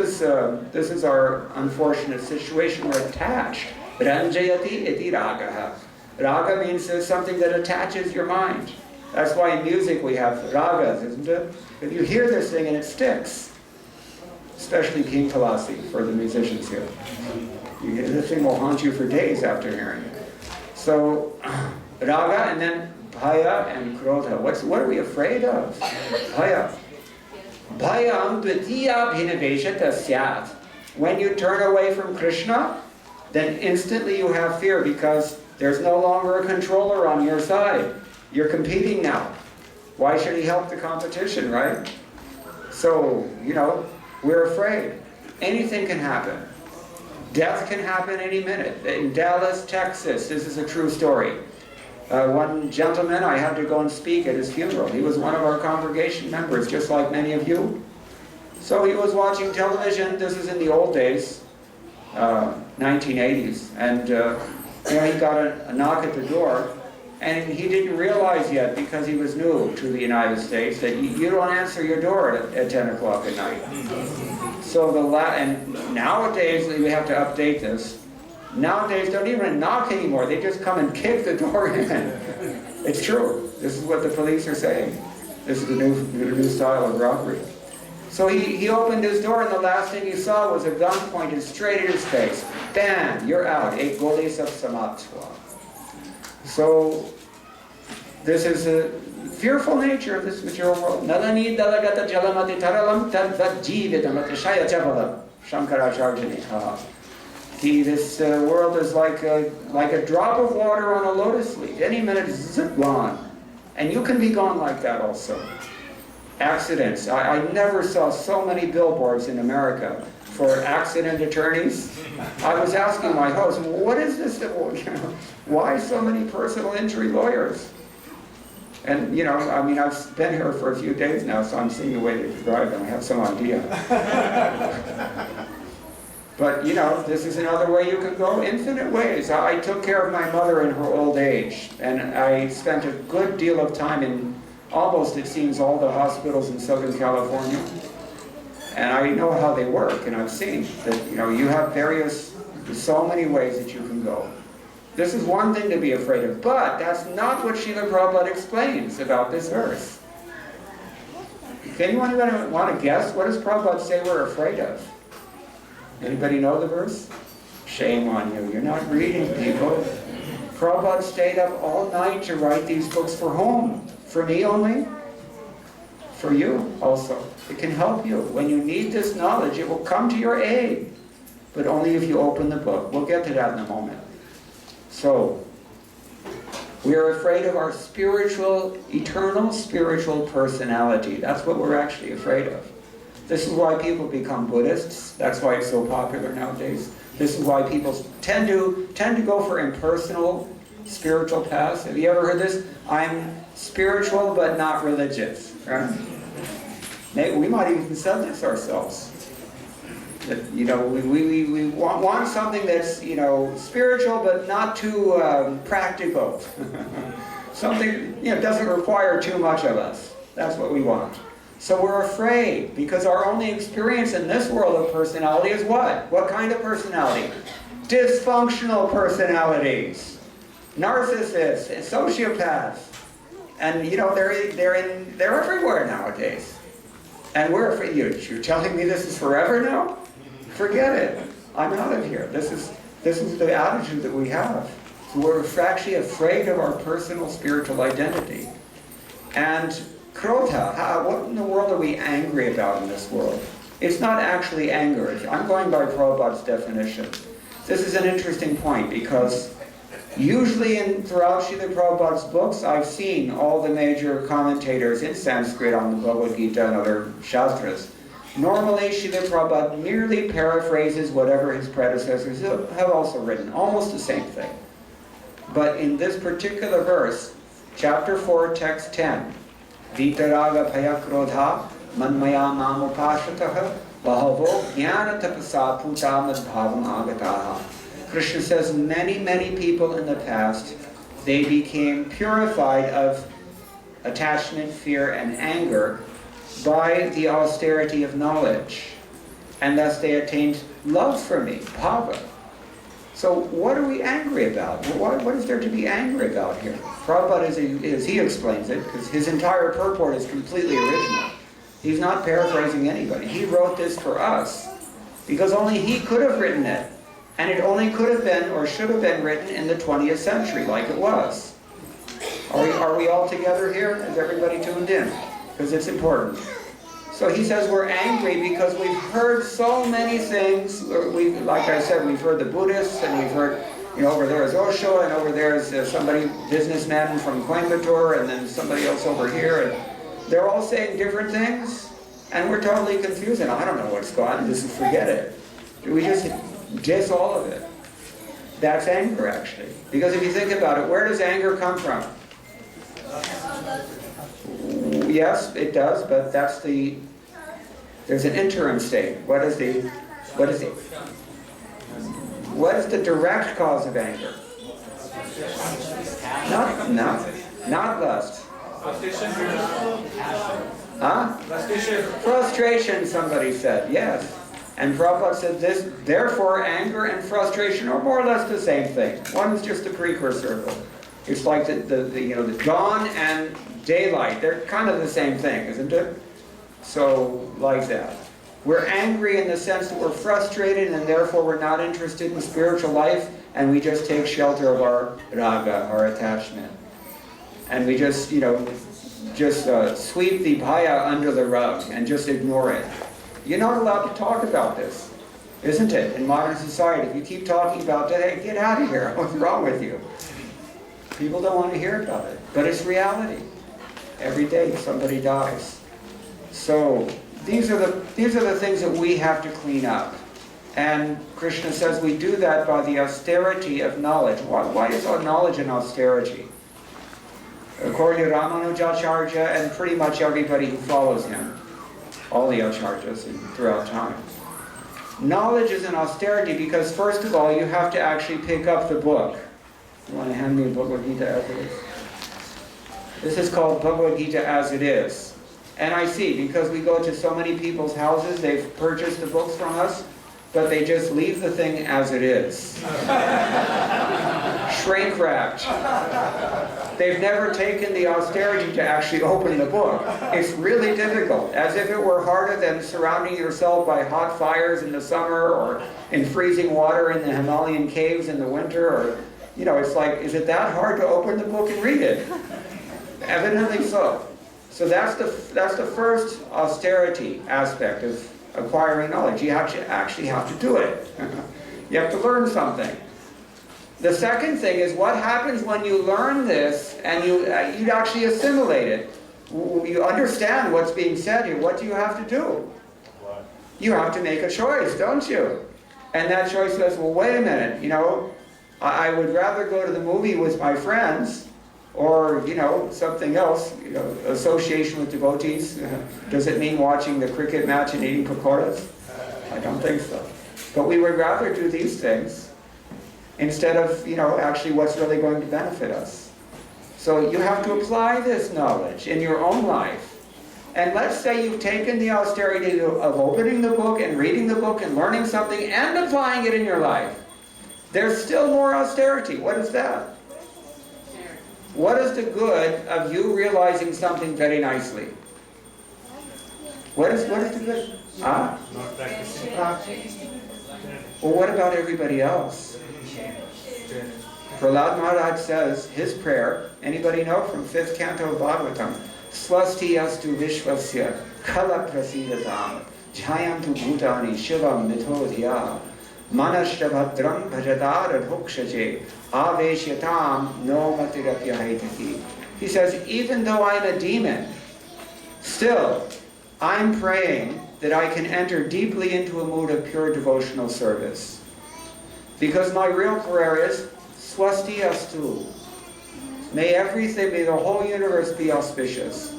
is our unfortunate situation. We're attached. Ranjayati iti ragaha. Raga means something that attaches your mind. That's why in music we have ragas, isn't it? If you hear this thing and it sticks, especially King Kalasi for the musicians here. This thing will haunt you for days after hearing it. So Raga and then bhaya and krodha. What are we afraid of? Bhaya. Bhayam dvitiya bhinaveshata syat. When you turn away from Krishna, then instantly you have fear because there's no longer a controller on your side. You're competing now. Why should he help the competition, right? So, we're afraid. Anything can happen. Death can happen any minute. In Dallas, Texas, this is a true story. One gentleman, I had to go and speak at his funeral. He was one of our congregation members, just like many of you. So he was watching television. This is in the old days, 1980s. And he got a knock at the door. And he didn't realize yet, because he was new to the United States, that you don't answer your door at 10 o'clock at night. So and nowadays, we have to update this. Nowadays, don't even knock anymore. They just come and kick the door in. It's true. This is what the police are saying. This is the new style of robbery. So he opened his door, and the last thing he saw was a gun pointed straight at his face. Bam! You're out. Ek goli sab samatva. So, this is the fearful nature of this material world. Nalani dalagata jalamati taralam tadvat jividamati shaya javalam. Shankaracharjani. This world is like a drop of water on a lotus leaf. Any minute, zip, gone. And you can be gone like that also. Accidents. I never saw so many billboards in America for accident attorneys. I was asking my host, what is this? Why so many personal injury lawyers? And I've been here for a few days now, so I'm seeing the way they drive, and I have some idea. But this is another way you can go, infinite ways. I took care of my mother in her old age, and I spent a good deal of time in almost, it seems, all the hospitals in Southern California. And I know how they work, and I've seen that, you have so many ways that you can go. This is one thing to be afraid of, but that's not what Srila Prabhupada explains about this verse. Anyone want to guess? What does Prabhupada say we're afraid of? Anybody know the verse? Shame on you. You're not reading, people. Prabhupada stayed up all night to write these books for whom? For me only? For you also. It can help you. When you need this knowledge, it will come to your aid. But only if you open the book. We'll get to that in a moment. So, we are afraid of our eternal spiritual personality. That's what we're actually afraid of. This is why people become Buddhists. That's why it's so popular nowadays. This is why people tend to go for impersonal spiritual paths. Have you ever heard this? I'm spiritual but not religious. Right? Maybe we might even said this ourselves. That, we want something that's spiritual but not too practical. Something doesn't require too much of us. That's what we want. So we're afraid because our only experience in this world of personality is what? What kind of personality? Dysfunctional personalities, narcissists, and sociopaths, and they're everywhere nowadays. And we're afraid. You're telling me this is forever now? Forget it. I'm out of here. This is the attitude that we have. So we're actually afraid of our personal spiritual identity. And Krodha, what in the world are we angry about in this world? It's not actually anger. I'm going by Prabhupada's definition. This is an interesting point because usually throughout Srila Prabhupada's books, I've seen all the major commentators in Sanskrit on the Bhagavad Gita and other Shastras. Normally, Srila Prabhupada merely paraphrases whatever his predecessors have also written, almost the same thing. But in this particular verse, chapter 4, text 10, Vitaraga Bhaya Krodha Manmaya Mamupashataha Bahavo Jnana Tapasa Putamad Bhavam Agataha. Krishna says many people in the past, they became purified of attachment, fear, and anger by the austerity of knowledge. And thus they attained love for me, bhava. So what are we angry about? What is there to be angry about here? Prabhupada, as he explains it, because his entire purport is completely original. He's not paraphrasing anybody. He wrote this for us because only he could have written it. And it only could have been or should have been written in the 20th century like it was. Are we all together here? Is everybody tuned in? Because it's important. So he says we're angry because we've heard so many things. Like I said, we've heard the Buddhists, and we've heard, over there is Osho, and over there is somebody, businessman from Coimbatore, and then somebody else over here, and they're all saying different things, and we're totally confused, and I don't know what's going on, just forget it. We just diss all of it. That's anger, actually. Because if you think about it, where does anger come from? Yes, it does, but there's an interim state. What is the direct cause of anger? Not lust. Huh? Frustration, somebody said, yes. And Prabhupada said this, therefore anger and frustration are more or less the same thing. One is just a precursor. It's like the dawn and daylight. They're kind of the same thing, isn't it? So, like that. We're angry in the sense that we're frustrated and therefore we're not interested in spiritual life, and we just take shelter of our raga, our attachment. And we just, sweep the bhaya under the rug and just ignore it. You're not allowed to talk about this, isn't it? In modern society, if you keep talking about it, hey, get out of here. What's wrong with you? People don't want to hear about it, but it's reality. Every day somebody dies. So these are the things that we have to clean up. And Krishna says we do that by the austerity of knowledge. Why is our knowledge an austerity? According to Ramanujacharya and pretty much everybody who follows him, all the acharyas throughout time. Knowledge is an austerity because, first of all, you have to actually pick up the book. You want to hand me a Bhagavad Gita as it is? This is called Bhagavad Gita as it is. And I see, because we go to so many people's houses, they've purchased the books from us, but they just leave the thing as it is. Shrink wrapped. They've never taken the austerity to actually open the book. It's really difficult, as if it were harder than surrounding yourself by hot fires in the summer or in freezing water in the Himalayan caves in the winter. Or, it's like, is it that hard to open the book and read it? Evidently so. So that's the first austerity aspect of acquiring knowledge. You actually have to do it. You have to learn something. The second thing is what happens when you learn this and you actually assimilate it. You understand what's being said here. What do you have to do? You have to make a choice, don't you? And that choice says, well, wait a minute, I would rather go to the movie with my friends or, something else, association with devotees. Does it mean watching the cricket match and eating pakoras? I don't think so. But we would rather do these things instead of, actually what's really going to benefit us. So you have to apply this knowledge in your own life. And let's say you've taken the austerity of opening the book and reading the book and learning something and applying it in your life. There's still more austerity. What is that? What is the good of you realizing something very nicely? What is the good? Well, what about everybody else? Prahlad Maharaj says his prayer, anybody know from 5th canto of Bhagavatam, Swasti astu vishvasya kala prasidatam jayantu bhutani shivam mithodhya manashtabhadram bhajadar adhukshaje aveshyatam no matirapyahaitaki. He says, even though I'm a demon, still I'm praying that I can enter deeply into a mood of pure devotional service. Because my real prayer is, Swasti astu. May everything, may the whole universe be auspicious.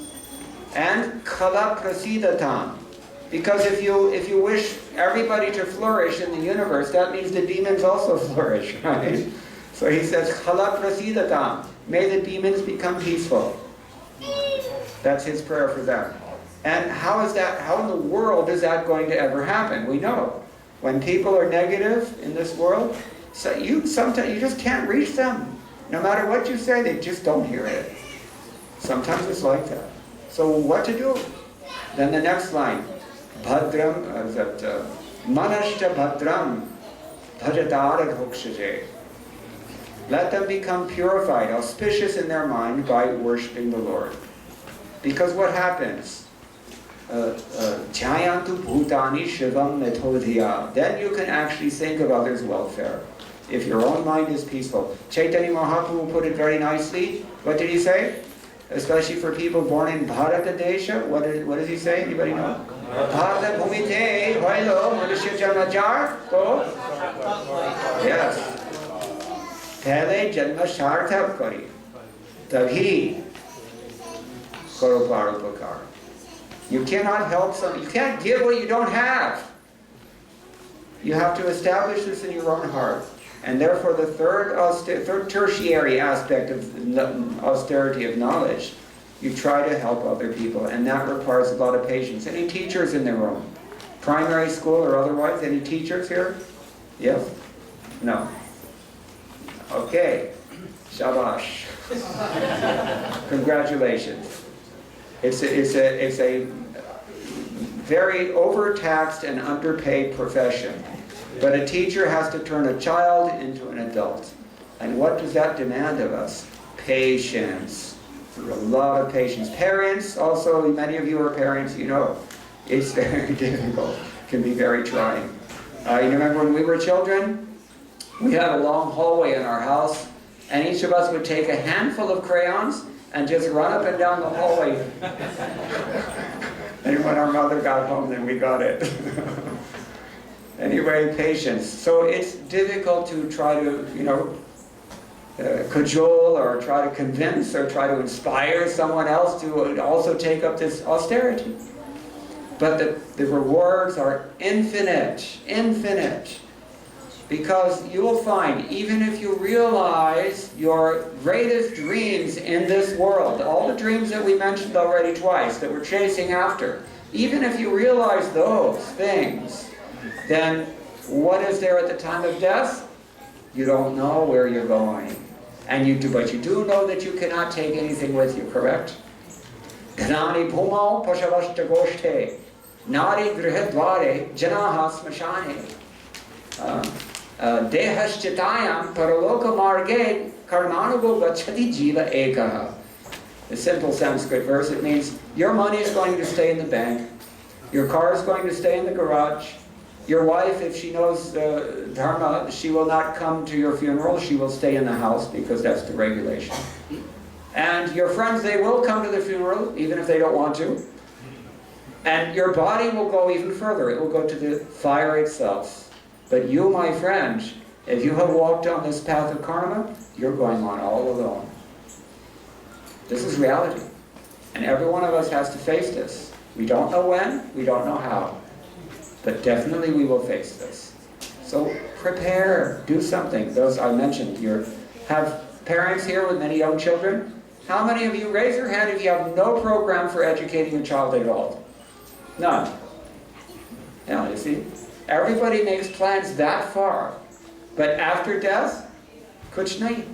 And kala prasidatam. Because if you wish everybody to flourish in the universe, that means the demons also flourish, right? So he says, kala prasidatam. May the demons become peaceful. That's his prayer for them. And how in the world is that going to ever happen? We know. When people are negative in this world, so sometimes you just can't reach them. No matter what you say, they just don't hear it. Sometimes it's like that. So what to do? Then the next line, Bhadram, Manashta Bhadram, Bhajadara Bhukshaje. Let them become purified, auspicious in their mind by worshiping the Lord. Because what happens? Jayantu bhutani shivam metodhiya. Then you can actually think of others' welfare. If your own mind is peaceful. Chaitanya Mahaprabhu put it very nicely. What did he say? Especially for people born in Bharata Desha. What does he say? Anybody know? Bharata bhumite hoilo manushya janmajar ko. Yes. Pehle janma sarthak kari. Tabhi karo paropakar. You cannot help someone. You can't give what you don't have. You have to establish this in your own heart. And therefore the third tertiary aspect of austerity of knowledge, you try to help other people, and that requires a lot of patience. Any teachers in the room? Primary school or otherwise? Any teachers here? Yes? No? Okay. Shabash. Congratulations. It's a very overtaxed and underpaid profession. But a teacher has to turn a child into an adult. And what does that demand of us? Patience. A lot of patience. Parents, also, many of you are parents, you know, it's very difficult. It can be very trying. You remember when we were children? We had a long hallway in our house, and each of us would take a handful of crayons and just run up and down the hallway. And when our mother got home, then we got it. Anyway, patience. So it's difficult to try to, cajole or try to convince or try to inspire someone else to also take up this austerity. But the rewards are infinite, infinite. Because you will find, even if you realize your greatest dreams in this world, all the dreams that we mentioned already twice that we're chasing after, even if you realize those things, then what is there at the time of death? You don't know where you're going. But you do know that you cannot take anything with you, correct? Gnani bhumau pashavashta goshte nari grihadvare janaha smashane dehaschitayam paraloka marge karmanugo gachati jiva ekaha. The simple Sanskrit verse, it means your money is going to stay in the bank, your car is going to stay in the garage, your wife, if she knows Dharma, she will not come to your funeral, she will stay in the house because that's the regulation. And your friends, they will come to the funeral, even if they don't want to. And your body will go even further, it will go to the fire itself. But you, my friend, if you have walked on this path of karma, you're going on all alone. This is reality. And every one of us has to face this. We don't know when, we don't know how. But definitely we will face this. So prepare, do something. Those I mentioned, you have parents here with many young children. How many of you, raise your hand if you have no program for educating a child at all? None. Yeah, you see? Everybody makes plans that far. But after death, kuch nahi.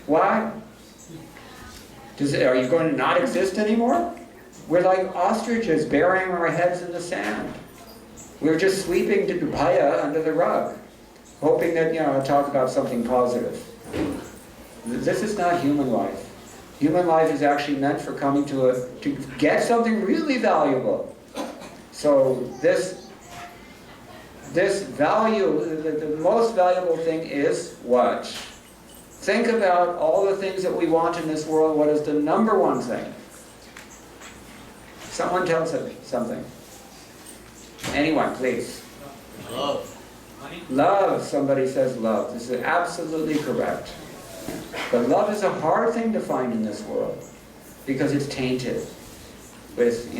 Why? Are you going to not exist anymore? We're like ostriches burying our heads in the sand. We're just sweeping to Dubhaya under the rug, hoping that, I'll talk about something positive. This is not human life. Human life is actually meant for coming to get something really valuable. So this value, the most valuable thing is what? Think about all the things that we want in this world. What is the number one thing? Someone tells me something. Anyone, please. Love. Love. Somebody says love. This is absolutely correct. But love is a hard thing to find in this world because it's tainted with,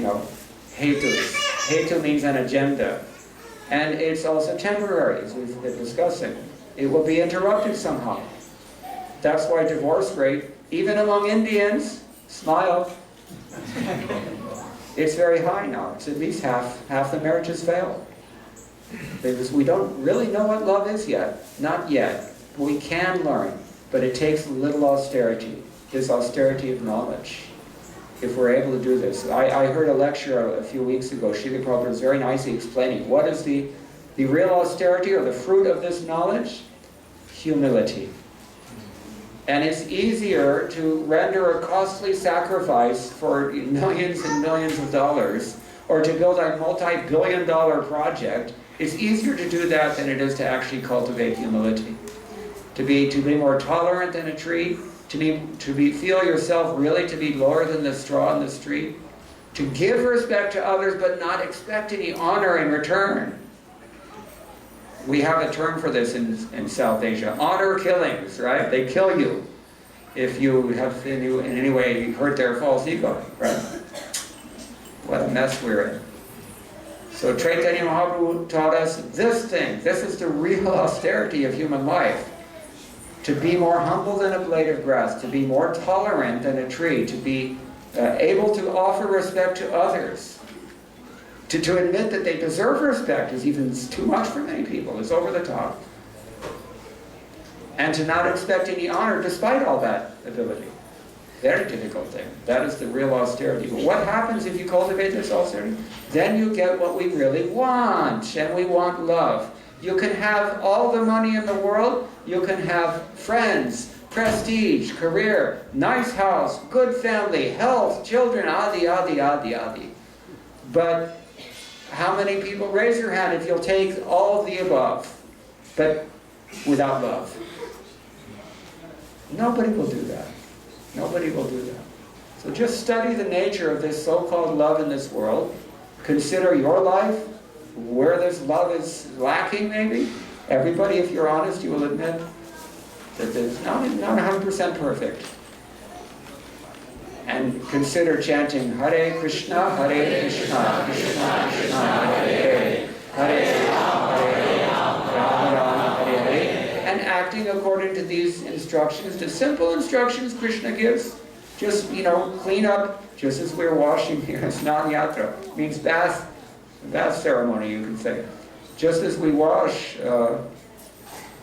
hetus. Hetu means an agenda. And it's also temporary, as we've been discussing. It will be interrupted somehow. That's why divorce rate, even among Indians, smile, it's very high now. It's at least half the marriages fail. Because we don't really know what love is yet. Not yet. We can learn, but it takes a little austerity. This austerity of knowledge. If we're able to do this. I heard a lecture a few weeks ago. Srila Prabhupada was very nicely explaining what is the real austerity or the fruit of this knowledge? Humility. And it's easier to render a costly sacrifice for millions and millions of dollars, or to build a multi-billion-dollar project. It's easier to do that than it is to actually cultivate humility. To be more tolerant than a tree, feel yourself really to be lower than the straw in the street, to give respect to others but not expect any honor in return. We have a term for this in South Asia, honor killings, right? They kill you if you have in any way hurt their false ego, right? What a mess we're in. So Chaitanya Mahaprabhu taught us this thing. This is the real austerity of human life. To be more humble than a blade of grass, to be more tolerant than a tree, to be able to offer respect to others. To admit that they deserve respect is even too much for many people. It's over the top. And to not expect any honor despite all that ability. Very difficult thing. That is the real austerity. But what happens if you cultivate this austerity? Then you get what we really want, and we want love. You can have all the money in the world. You can have friends, prestige, career, nice house, good family, health, children, adi, adi, adi, adi. But how many people, raise your hand if you'll take all of the above, but without love? Nobody will do that. Nobody will do that. So just study the nature of this so-called love in this world. Consider your life, where this love is lacking maybe. Everybody, if you're honest, you will admit that it's not 100% perfect. And consider chanting Hare Krishna, Hare Krishna, Krishna Krishna, Hare Hare, Hare Rama, Hare Rama, Hare Hare, and acting according to these instructions, the simple instructions Krishna gives. Just, clean up, just as we're washing here. Snan Yatra means bath ceremony, you can say. Just as we wash,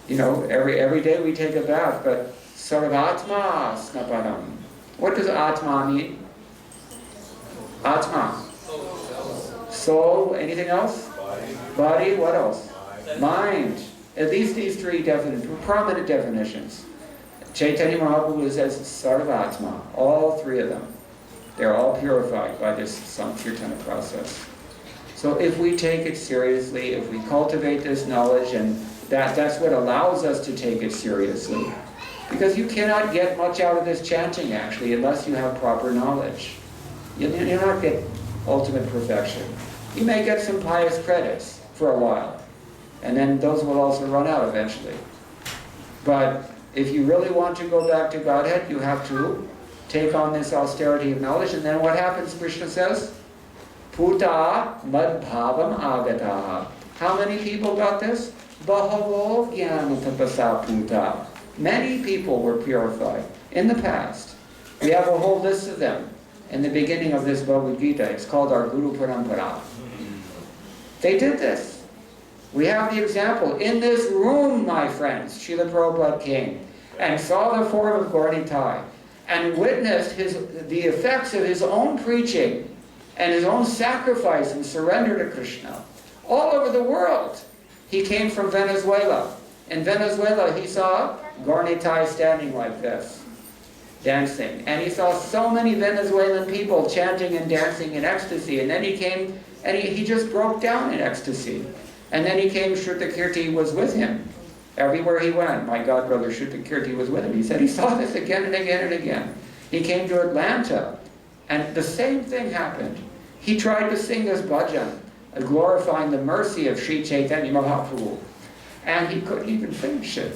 every day we take a bath, but sarvatma snapanam. What does Atma mean? Atma. Soul. Anything else? Body. What else? Mind. At least these three prominent definitions. Chaitanya Mahaprabhu says Sarvatma. All three of them. They're all purified by this Sankirtana process. So if we take it seriously, if we cultivate this knowledge, and that's what allows us to take it seriously. Because you cannot get much out of this chanting, actually, unless you have proper knowledge. You'll not get ultimate perfection. You may get some pious credits for a while, and then those will also run out eventually. But if you really want to go back to Godhead, you have to take on this austerity of knowledge, and then what happens, Krishna says? Puta madbhavam agataha. How many people got this? Bahavo jnana tapasa puta. Many people were purified in the past. We have a whole list of them in the beginning of this Bhagavad Gita. It's called our Guru Parampara. They did this. We have the example. In this room, my friends, Srila Prabhupada came and saw the form of Gaur Nitai and witnessed the effects of his own preaching and his own sacrifice and surrender to Krishna all over the world. He came from Venezuela. In Venezuela, he saw Gaur Nitai standing like this, dancing. And he saw so many Venezuelan people chanting and dancing in ecstasy. And then he came, and he just broke down in ecstasy. And then he came, Shrutakirti was with him. Everywhere he went, my godbrother Shrutakirti was with him. He said he saw this again and again and again. He came to Atlanta, and the same thing happened. He tried to sing this bhajan, glorifying the mercy of Sri Chaitanya Mahaprabhu. And he couldn't even finish it.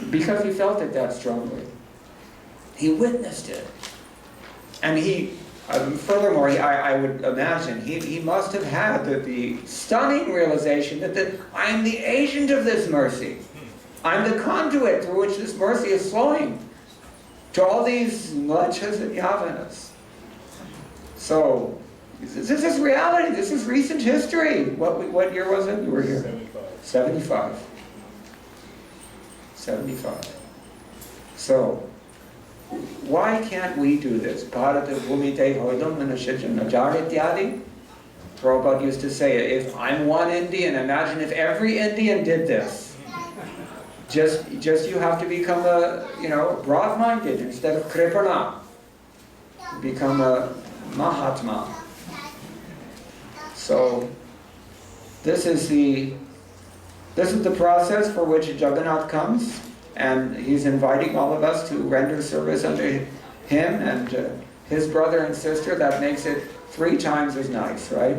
Because he felt it that strongly. He witnessed it. And furthermore, I would imagine, he must have had the stunning realization that I'm the agent of this mercy. I'm the conduit through which this mercy is flowing to all these mlechas and yavanas. So, this is reality. This is recent history. What year was it? You were here? 75. 75. So, why can't we do this? Bharata bhumite hodam manashajam najar ityadi. Prabhupada used to say, if I'm one Indian, imagine if every Indian did this. Just you have to become a, broad-minded instead of kripana. Become a Mahatma. So this is the process for which Jagannath comes, and he's inviting all of us to render service unto him and his brother and sister. That makes it 3 times as nice, right?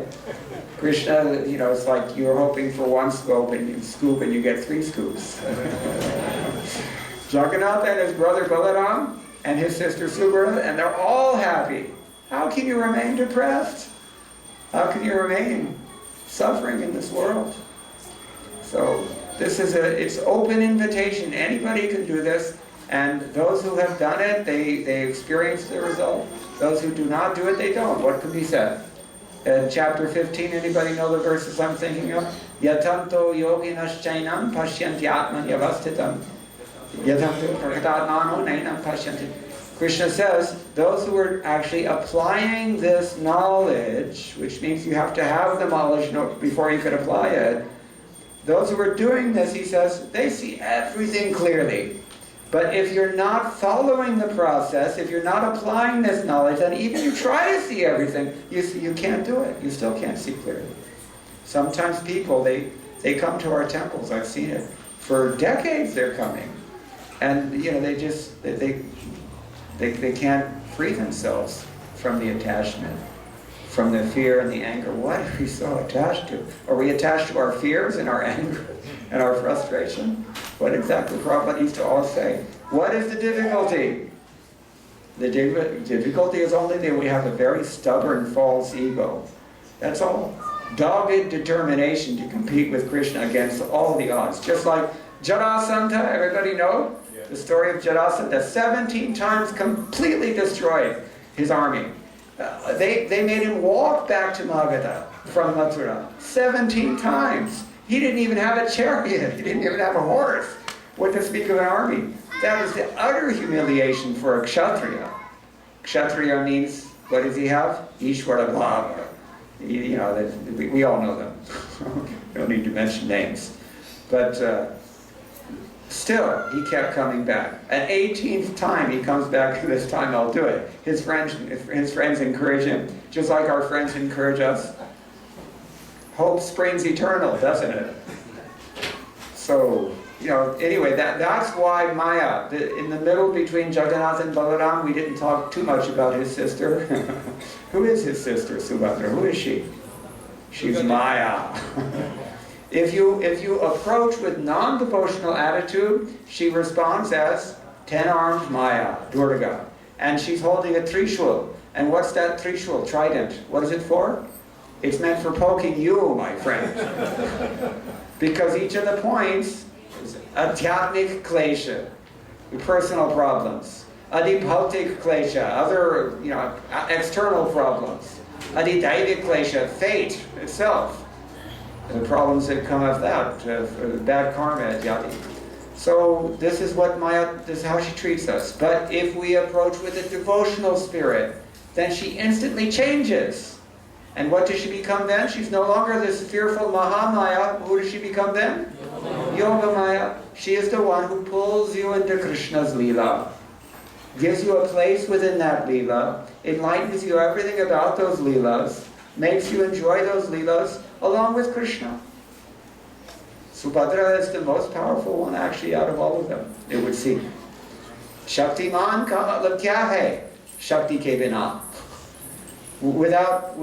Krishna, it's like you're hoping for 1 scoop and you get 3 scoops. Jagannath and his brother Balaram and his sister Subhadra, and they're all happy. How can you remain depressed? How can you remain suffering in this world? So this is it's open invitation. Anybody can do this, and those who have done it, they experience the result. Those who do not do it, they don't. What can be said? In chapter 15, anybody know the verses I'm thinking of? Yatanto yoginaschainam pashyanti atmanyavastitam. Yatanto prakatatmano nainam pashyanti. Krishna says, those who are actually applying this knowledge, which means you have to have the knowledge before you can apply it, those who are doing this, he says, they see everything clearly. But if you're not following the process, if you're not applying this knowledge, then even you try to see everything, you can't do it. You still can't see clearly. Sometimes people, they come to our temples. I've seen it. For decades they're coming. And, they can't free themselves from the attachment, from the fear and the anger. What are we so attached to? Are we attached to our fears and our anger and our frustration? What exactly Prabhupada used to always say? What is the difficulty? The difficulty is only that we have a very stubborn, false ego. That's all. Dogged determination to compete with Krishna against all the odds. Just like Jarasandha, everybody know? Yeah. The story of Jarasandha, 17 times completely destroyed his army. They made him walk back to Magadha from Mathura 17 times. He didn't even have a chariot. He didn't even have a horse. What to speak of an army? That is the utter humiliation for a kshatriya. Kshatriya means, what does he have? Ishvara bhava. We all know them. We don't need to mention names. But still, he kept coming back. An 18th time he comes back, this time I'll do it. His friends encourage him, just like our friends encourage us. Hope springs eternal, doesn't it? So, anyway, that's why Maya, in the middle between Jagannath and Balaram, we didn't talk too much about his sister. Who is his sister, Subhadra? Who is she? She's Maya. If you approach with non-devotional attitude, she responds as 10-armed Maya, Durga. And she's holding a trishul. And what's that trishul? Trident. What is it for? It's meant for poking you, my friend. Because each of the points is adhyatmic klesha, personal problems. Adipautic klesha, other external problems. Adidaivic klesha, fate itself. The problems that come of that, bad karma, adyati. So this is how she treats us. But if we approach with a devotional spirit, then she instantly changes. And what does she become then? She's no longer this fearful Mahamaya. Who does she become then? Yoga Maya. She is the one who pulls you into Krishna's Leela, gives you a place within that Leela, enlightens you everything about those Leelas, makes you enjoy those Leelas along with Krishna. Subhadra is the most powerful one actually out of all of them, it would seem. Shaktiman ka matlab kya hai? Shakti ke bina. Without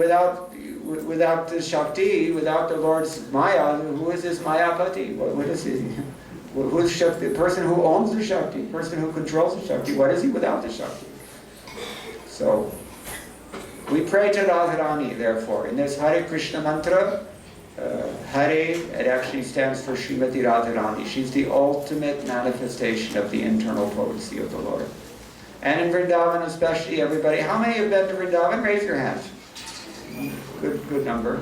the Shakti, without the Lord's Maya, who is this Mayapati? What is he? Who's Shakti? The person who owns the Shakti, the person who controls the Shakti. What is he without the Shakti? So, we pray to Radharani, therefore. In this Hare Krishna mantra, Hare, it actually stands for Srimati Radharani. She's the ultimate manifestation of the internal potency of the Lord. And in Vrindavan especially, everybody, how many have been to Vrindavan? Raise your hand. Good number.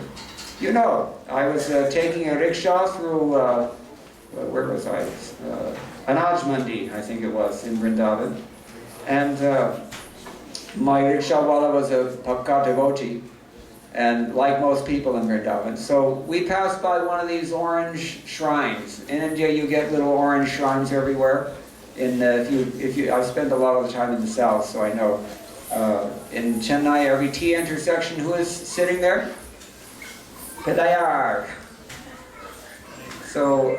I was taking a rickshaw through, where was I? Anaj Mandi, I think it was, in Vrindavan. And my rickshawala was a Pakka devotee. and like most people in Vrindavan. So we passed by one of these orange shrines. In India, you get little orange shrines everywhere. I spend a lot of the time in the south, so I know. In Chennai, every T intersection, who is sitting there? Pedayar. So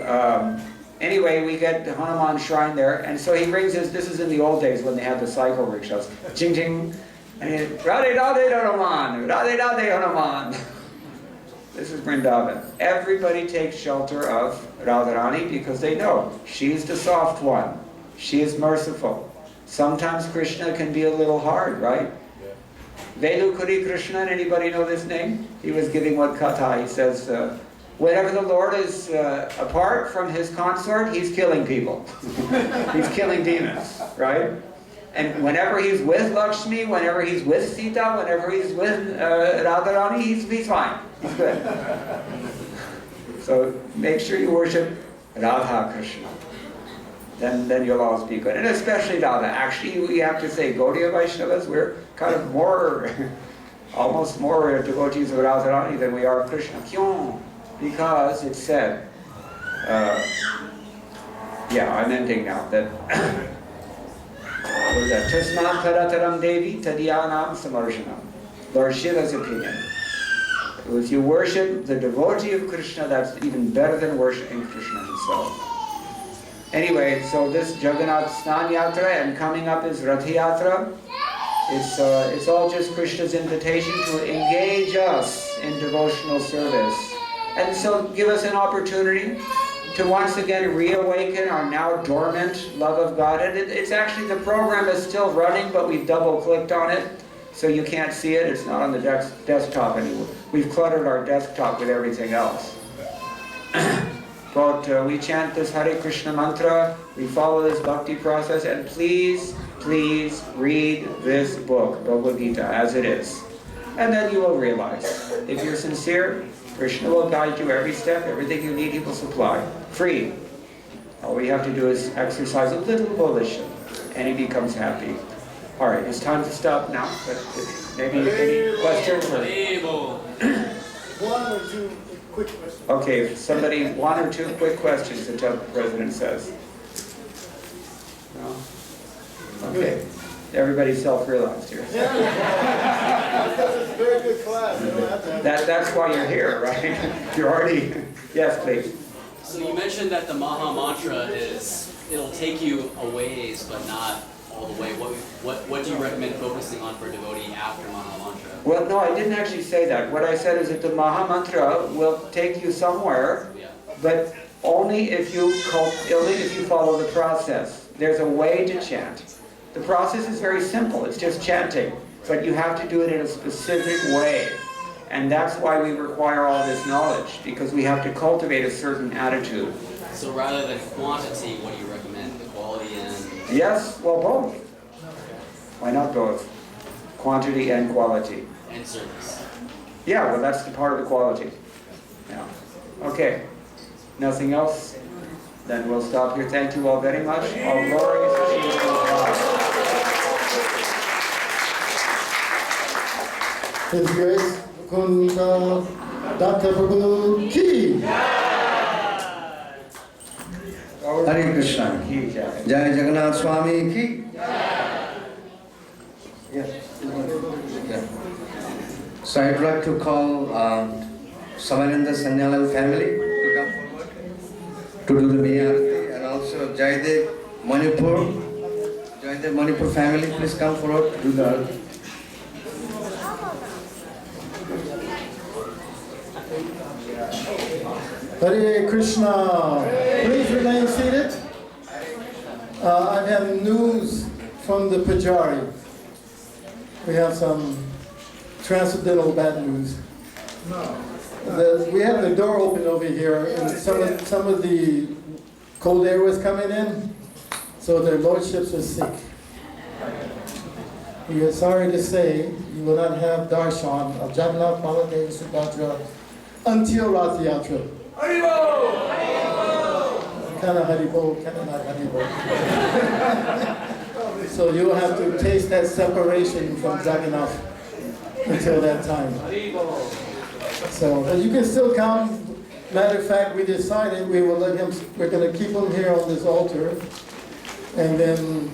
anyway, we get the Hanuman shrine there, and so he brings his, this is in the old days when they had the cycle rickshaws, ching ching, and he, Radhe Radhe Hanuman, Radhe Radhe Hanuman. This is Vrindavan. Everybody takes shelter of Radharani because they know she's the soft one, she is merciful. Sometimes Krishna can be a little hard, right? Velukuri Krishna, anybody know this name? He was giving one katha. He says, whenever the Lord is apart from his consort, he's killing people. He's killing demons, right? And whenever he's with Lakshmi, whenever he's with Sita, whenever he's with Radharani, he's fine. He's good. So make sure you worship Radha Krishna. Then you'll always be good. And especially Radha. Actually, we have to say, Gaudiya Vaishnavas, we're kind of more, almost more devotees of Radharani than we are of Krishna. Kyun? Because it's said, yeah, I'm ending now, that Tasman Parataram Devi Tadyanam Samarjanam. Lord Shiva's opinion. If you worship the devotee of Krishna, that's even better than worshiping Krishna himself. Anyway, so this Jagannath Snan Yatra, and coming up is Rath Yatra. It's all just Krishna's invitation to engage us in devotional service. And so give us an opportunity to once again reawaken our now dormant love of God. And it's actually, the program is still running, but we've double-clicked on it, so you can't see it. It's not on the desktop anymore. We've cluttered our desktop with everything else. But we chant this Hare Krishna mantra, we follow this bhakti process, and please, please read this book, Bhagavad Gita, as it is. And then you will realize, if you're sincere, Krishna will guide you every step, everything you need he will supply, free. All we have to do is exercise a little volition, and he becomes happy. All right, it's time to stop now, but maybe any questions? One or two quick questions. Okay, if somebody, one or two quick questions until the President says. No? Okay. Everybody's self-realized here. Yeah, because it's a very good class. You don't have to have That's why you're here, right? You're already, yes, please. So you mentioned that the Maha Mantra it'll take you a ways, but not all the way. What do you recommend focusing on for a devotee after Maha Mantra? Well, no, I didn't actually say that. What I said is that the Maha Mantra will take you somewhere, but only if you follow the process. There's a way to chant. The process is very simple. It's just chanting, but you have to do it in a specific way. And that's why we require all this knowledge, because we have to cultivate a certain attitude. So rather than quantity, what do you recommend? The quality and... Yes, well, both. Why not both? Quantity and quality. And service. Yeah, well, that's the part of the quality. Yeah. Okay. Nothing else? Then we'll stop here. Thank you all very much. All glories to God. His Grace Mukunda datta prabhu ki. Hare Krishna. Jai Jagannath Swami ki. Yeah. So I'd like to call Samananda Sanyalal family to come forward to do the Miyarti, and also Jaidev Manipur family, please come forward to do the Arati. Hare Krishna. Please remain seated. I have news from the Pujari. We have some transcendental bad news. We have the door open over here, and some of the cold air was coming in, so their lordships are sick. We are sorry to say you will not have darshan of Jagannath, Baladeva, Subhadra until Rath Yatra. Haribol! Kind of Haribol, kind of not Haribol. So you will have to taste that separation from Jagannath until that time. So, but you can still come. Matter of fact, we decided we will let him, we're going to keep him here on this altar, and then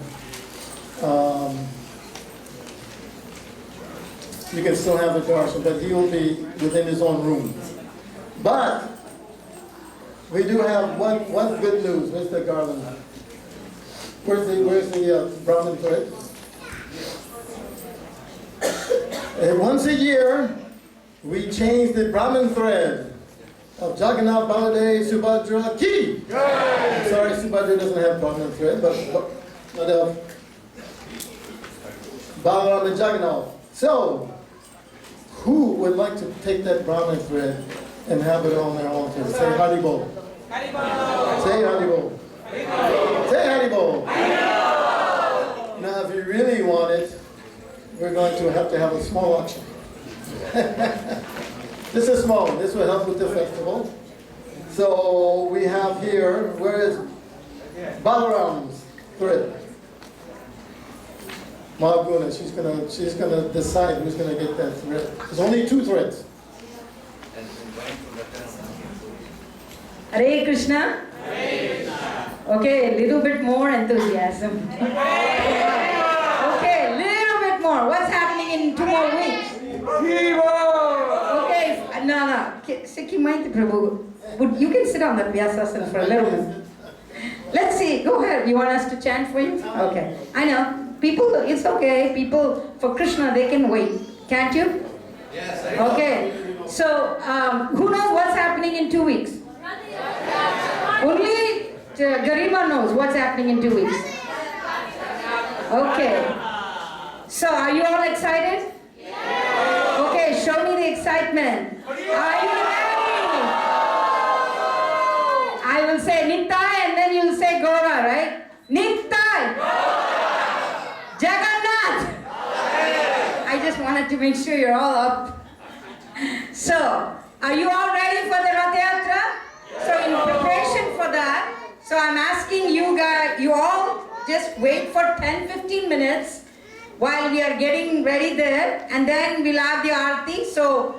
you can still have the darshan, but he will be within his own room. But we do have one good news, Mr. Garland. Where's the Brahmin thread? Once a year, we change the Brahmin thread of Jagannath, Baladeva, Subhadra, ki! Sorry, Subhadra doesn't have Brahmin thread, but Balaram and Jagannath. So, who would like to take that Brahmin thread and have it on their altar? Say Haribol. Say Haribol. Say Haribol. Now, if you really want it, we're going to have a small auction. This is small. This will help with the festival. So we have here, where is Balaram's thread? Mahaguna, she's gonna decide who's gonna get that thread. There's only 2 threads. Hare Krishna. Okay, a little bit more enthusiasm. Okay, little bit more. What's happening in 2 more weeks? Okay, no. Sikhimaiti Prabhu, you can sit on that Vyasasana for a little bit. Let's see, go ahead. You want us to chant for you? Okay, I know. People, it's okay. People, for Krishna, they can wait. Can't you? Yes. Okay, so who knows what's happening in 2 weeks? Only Garima knows what's happening in 2 weeks. Okay. So are you all excited? Okay, show me the excitement. Are you ready? I will say Nittai and then you'll say Gora, right? Nittai! Jagannath! I just wanted to make sure you're all up. So, are you all ready for the Rath Yatra? So in preparation for that, so I'm asking you guys, you all just wait for 10-15 minutes while we are getting ready there, and then we'll have the Aarti. So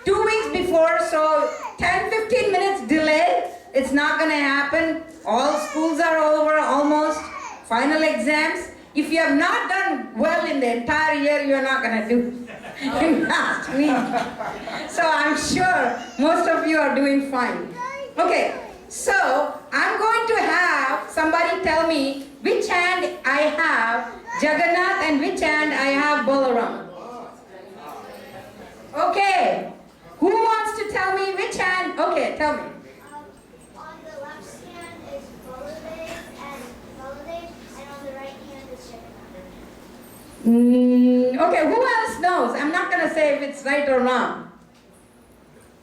2 weeks before, so 10-15 minutes delay, it's not going to happen. All schools are over almost, final exams. If you have not done well in the entire year, you're not going to do in last week. So I'm sure most of you are doing fine. Okay, so I'm going to have somebody tell me which hand I have Jagannath and which hand I have Balaram. Okay, who wants to tell me which hand? Okay, tell me. On the left hand is Baladeva, and on the right hand is Jagannath. Okay, who else knows? I'm not going to say if it's right or wrong.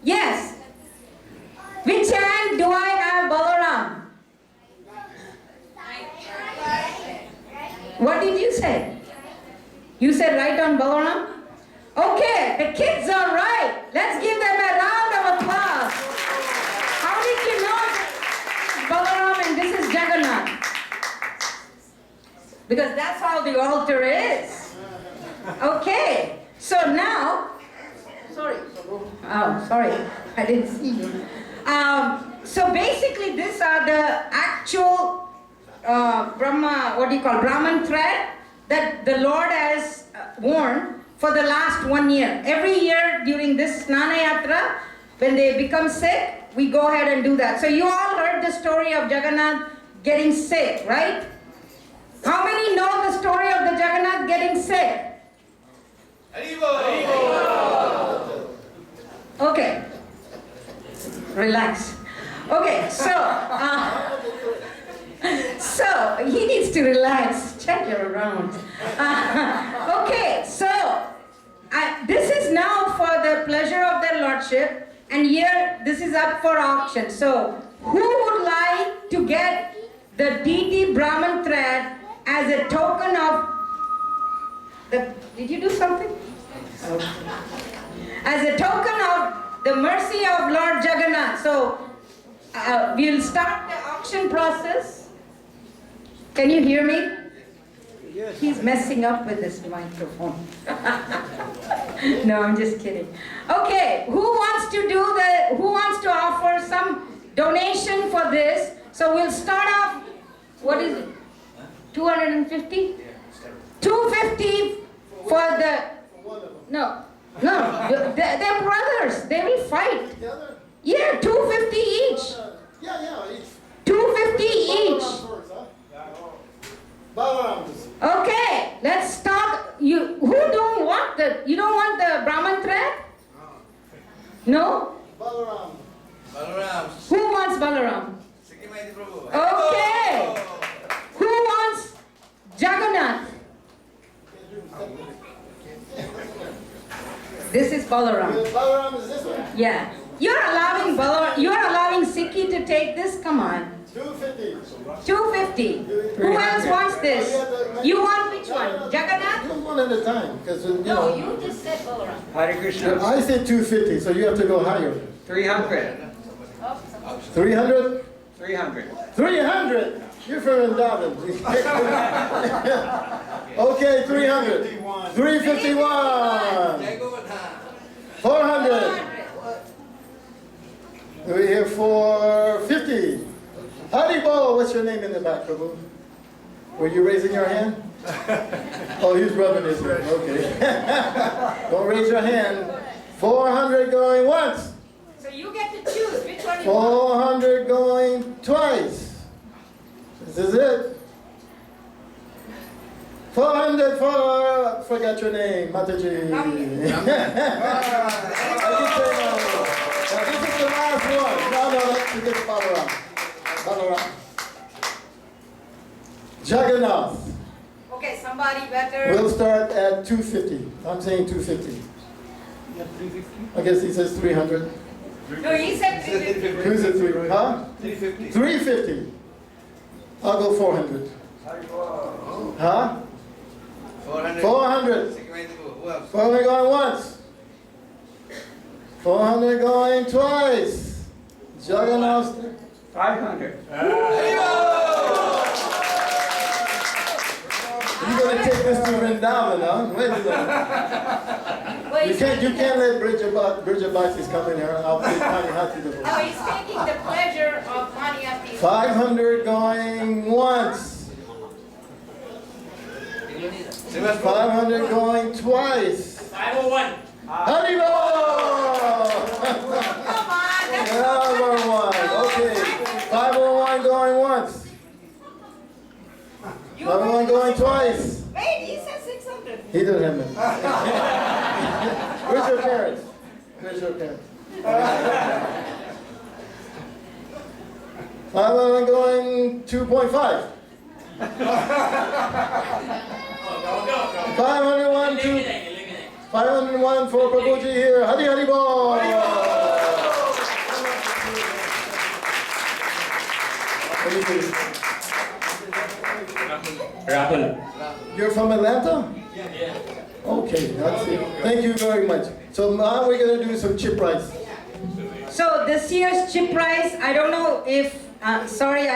Yes. Which hand do I have Balaram? What did you say? You said right on Balaram? Okay, the kids are right. Let's give them a round of applause. How did you know Balaram and this is Jagannath? Because that's how the altar is. Okay, so now, sorry. Oh, sorry, I didn't see you. So basically these are the actual Brahman thread that the Lord has worn for the last 1 year. Every year during this Snan Yatra, when they become sick, we go ahead and do that. So you all heard the story of Jagannath getting sick, right? How many know the story of the Jagannath getting sick? Okay. Relax. Okay, so he needs to relax. Check your round. Okay, so this is now for the pleasure of their lordship, and here this is up for auction. So who would like to get the DT Brahman thread as a token of the? Did you do something? Okay. As a token of the mercy of Lord Jagannath. So we'll start the auction process. Can you hear me? He's messing up with this microphone. No, I'm just kidding. Okay, who wants to offer some donation for this? So we'll start off, what is it? 250? 250 for the, no, they're brothers. They will fight. Together? Yeah, 250 each. Yeah, each. 250 each. Balaram. Okay, let's start. You don't want the Brahman thread? No? Balaram. Balaram. Who wants Balaram? Srimati prabhu. Okay. Who wants Jagannath? This is Balaram. Balaram is this one? Yeah. You're allowing Sikhi to take this? Come on. 250. 250. Who else wants this? You want which one? Jagannath? Do one at a time, because you No, know. you just said Balaram. Hare Krishna. I said 250, so you have to go higher. 300. 300? 300. 300. You're from Vrindavan. Okay, 300. 351. 400. We're here for 50. Haribol, what's your name in the back, Prabhu? Were you raising your hand? Oh, he's rubbing his hand. Okay. Don't raise your hand. 400 going once. So you get to choose which one you want. 400 going twice. This is it. 400 for, forgot your name, Mataji. Now this is the last one. No, forget Balaram. Balaram. Jagannath. Okay, somebody better. We'll start at 250. I'm saying 250. I guess he says 300. No, he said 350. Who's it? 300? Huh? 350. 350. I'll go 400. Huh? 400. 400. Srimati prabhu. Who else? 400 going once. 400 going twice. Jagannath. 500. You're going to take this to Vrindavan, huh? Wait a minute. You can't let Bridget Bhaktis come in here and I'll pay Panihati the No, he's taking the pleasure of Panihati. 500 going once. 500 going twice. 501. Haribo! Come on, that's 501. Okay. 501 going once. 501 going twice. Wait, he said 600. He doesn't have money. Where's your parents? Where's your parents? 501 going 2.5. 501 501 for Prabhuji here. Hari Hari Bol. Rahul. You're from Atlanta? Yeah. Okay, that's it. Thank you very much. So now we're going to do some chip rice. So this year's chip rice, I don't know if, I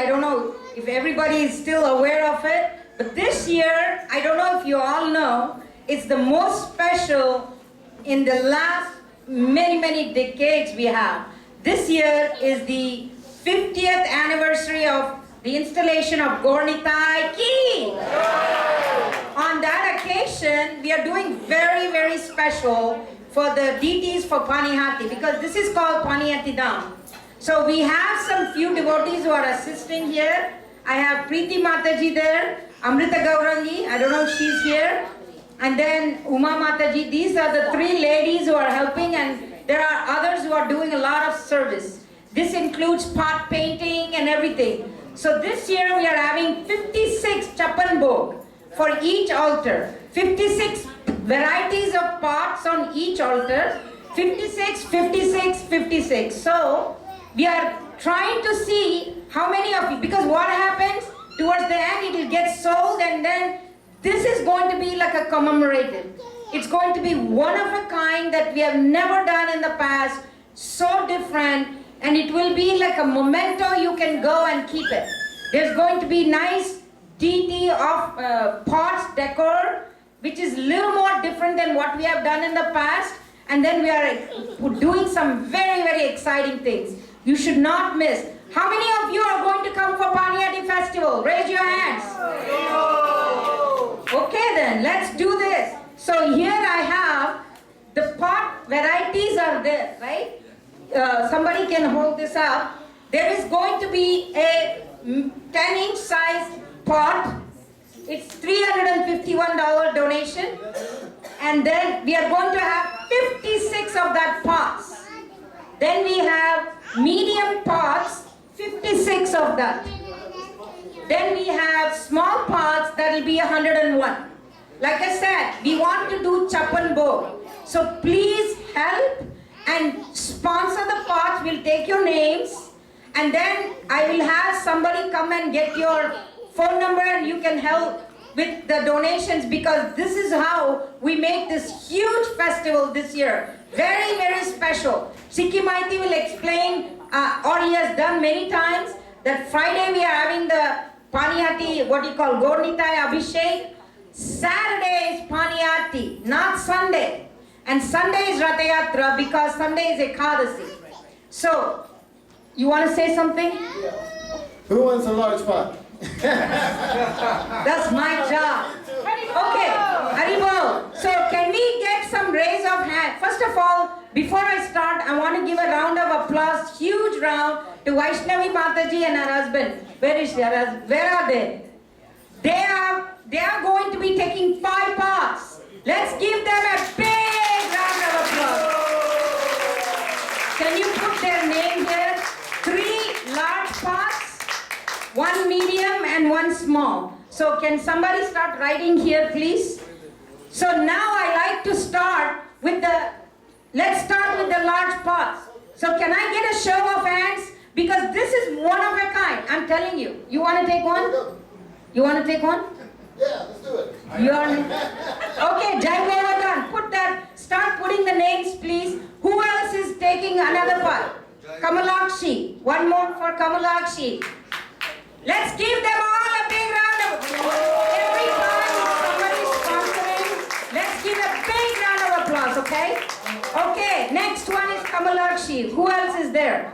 don't know if everybody is still aware of it, but this year, I don't know if you all know, it's the most special in the last many decades we have. This year is the 50th anniversary of the installation of Gornitai Ki. On that occasion, we are doing very special for the deities for Panihati, because this is called Panihati Dham. So we have some few devotees who are assisting here. I have Preeti Mataji there, Amrita Gaurangi, I don't know if she's here, and then Uma Mataji. These are the three ladies who are helping, and there are others who are doing a lot of service. This includes pot painting and everything. So this year we are having 56 chapan bhog for each altar. 56 varieties of pots on each altar. 56, 56, 56. So we are trying to see how many of you, because what happens towards the end, it will get sold, and then this is going to be like a commemorative. It's going to be one of a kind that we have never done in the past, so different, and it will be like a memento. You can go and keep it. There's going to be nice deity of pots decor, which is a little more different than what we have done in the past. And then we are doing some very, very exciting things. You should not miss. How many of you are going to come for Paniyati festival? Raise your hands. Okay then, let's do this. So here I have the pot varieties are there, right? Somebody can hold this up. There is going to be a 10-inch size pot. It's $351 donation. And then we are going to have 56 of that pots. Then we have medium pots, 56 of that. Then we have small pots, that will be 101. Like I said, we want to do Chapan Bhog. So please help and sponsor the pots. We'll take your names. And then I will have somebody come and get your phone number and you can help with the donations, because this is how we make this huge festival this year. Very, very special. Sikhi Maiti will explain, or he has done many times, that Friday we are having the Paniyati, what you call Gornitai Abhishek. Saturday is Paniyati, not Sunday. And Sunday is Ratha Yatra because Sunday is Ekadasi. So, you want to say something? Who wants a large pot? That's my job. Okay, Haribol. So can we get some raise of hand? First of all, before I start, I want to give a round of applause, huge round, to Vaishnavi Mataji and her husband. Where is her husband? Where are they? They are going to be taking 5 pots. Let's give them a big round of applause. Can you put their name here? 3 large pots, 1 medium and 1 small. So can somebody start writing here, please? So now I like to start with let's start with the large pots. So can I get a show of hands? Because this is one of a kind, I'm telling you. You want to take one? You want to take one? Yeah, let's do it. Okay, Jai Govardhan, start putting the names, please. Who else is taking another pot? Kamalakshi. One more for Kamalakshi. Let's give them all a big round of applause. Every time somebody is sponsoring, let's give a big round of applause, okay? Okay, next one is Kamalakshi. Who else is there?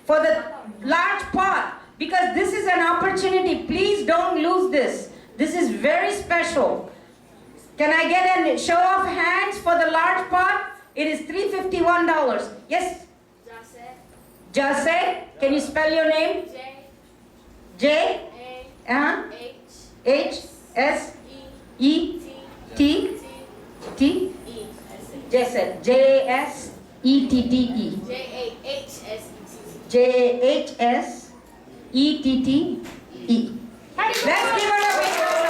For the large pot, because this is an opportunity. Please don't lose this. This is very special. Can I get a show of hands for the large pot? It is $351. Yes? Jase. Can you spell your name? J H S E T T Jesse. J S E T T E. J H S E T T E. Let's give her a big round of applause.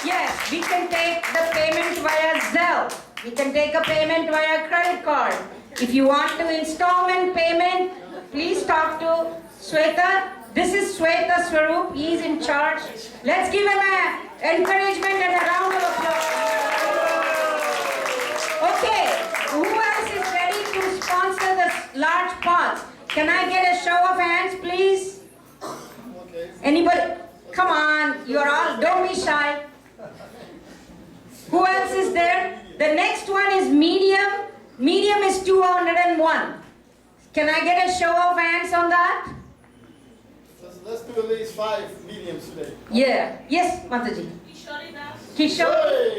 Yes, we can take the payment via Zelle. We can take a payment via credit card. If you want to installment payment, please talk to Sweta. This is Sweta Swarup. He is in charge. Let's give him an encouragement and a round of applause. Okay, who else is ready to sponsor the large pots? Can I get a show of hands, please? Anybody? Come on, you're all, don't be shy. Who else is there? The next one is medium. Medium is 201. Can I get a show of hands on that? Let's do at least 5 mediums today. Yeah. Yes, Mataji. Kishore.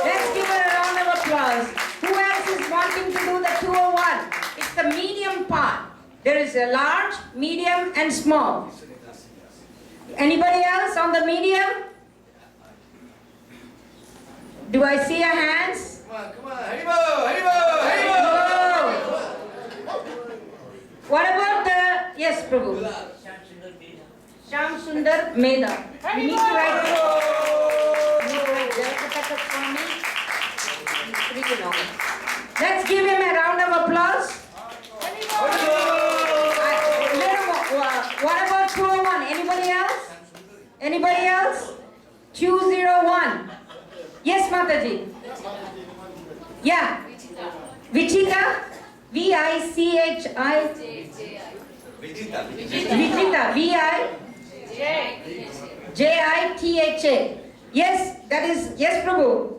Let's give her a round of applause. Who else is wanting to do the 201? It's the medium part. There is a large, medium, and small. Anybody else on the medium? Do I see your hands? Come on, Haribo. What about the, yes, Prabhu? Sham Sundar Meda. We need to write Let's give him a round of applause. What about 201? Anybody else? Anybody else? 201. Yes, Mataji. Yeah. Vichita. Vichi. Vijita. Vijitha, V-I-J-I-T-H-A. Yes, that is, yes, Prabhu.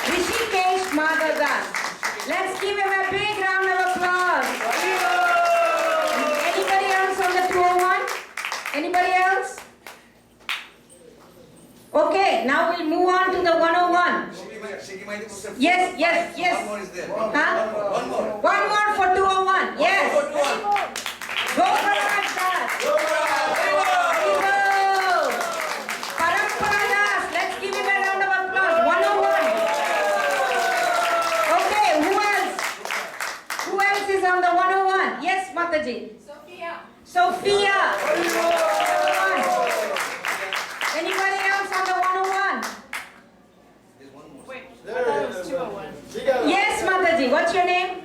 Rishikesh Madhadas. Let's give him a big round of applause. Anybody else on the 201? Anybody else? Okay, now we'll move on to the 101. Yes, yes, yes. One more is there. Huh? One more. One more for 201. Yes. Go Parag Das. Parampara Das. Let's give him a round of applause. 101. Okay, who else? Who else is on the 101? Yes, Mataji. Sophia. 101. Anybody else on the 101? Yes, Mataji. What's your name?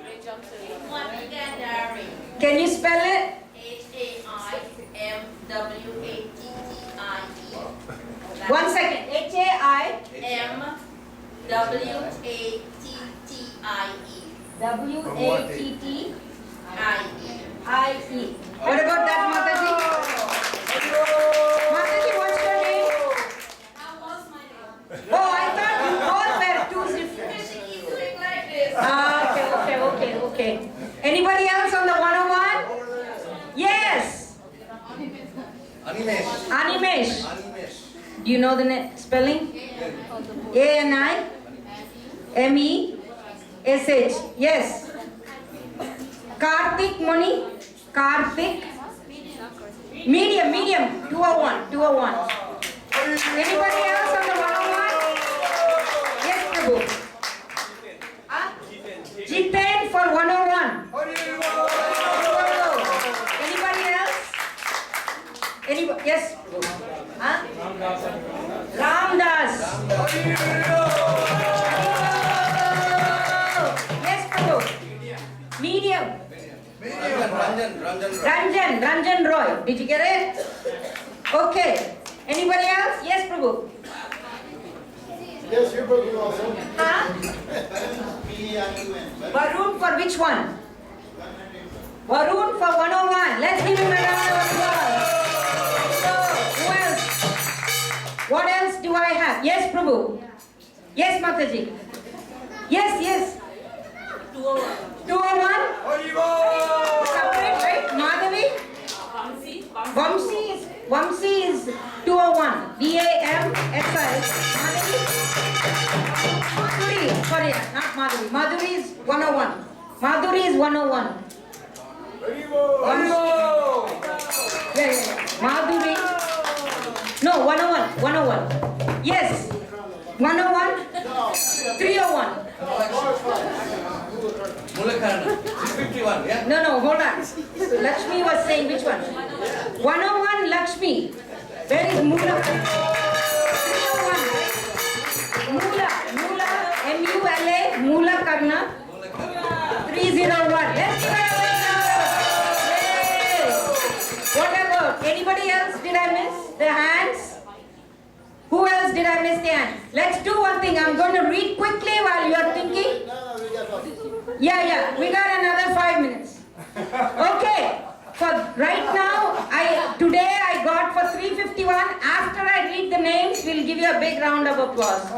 Can you spell it? H-A-I-M-W-A-T-T-I-E. One second. M-W-A-T-T-I-E. W-A-T-T-I-E. What about that, Mataji? Mataji, what's your name? Oh, I thought you both were two different. Okay. Anybody else on the 101? Yes. Animesh. Do you know the spelling? A-N-I-M-E-S-H. Yes. Karthik Mani. Karthik. Medium. 201. Anybody else on the 101? Yes, Prabhu. Jiten for 101. Anybody else? Yes. Huh? Ramdas. Yes, Prabhu. Medium. Ranjan Roy. Did you get it? Okay. Anybody else? Yes, Prabhu. Yes, you're Prabhu also. Huh? Varun for which one? Varun for 101. Let's give him a round of applause. So, who else? What else do I have? Yes, Prabhu. Yes, Mataji. Yes. 201. Separate, right? Madhavi? Vamsi is 201. V-A-M-S-I. Madhuri. Sorry, not Madhuri. Madhuri is 101. Yeah. Madhuri. No, 101. Yes. 101. 301. Mulakarna. 351, yeah? No, hold on. Lakshmi was saying which one? 101 Lakshmi. Where is Mula? 301, right? Mula, M-U-L-A, Mula Karna. 301. Let's give it away now. Yay! What about? Anybody else did I miss? The hands? Who else did I miss the hand? Let's do one thing. I'm going to read quickly while you are thinking. Yeah. We got another 5 minutes. Okay. For right now, today I got for 351. After I read the names, we'll give you a big round of applause.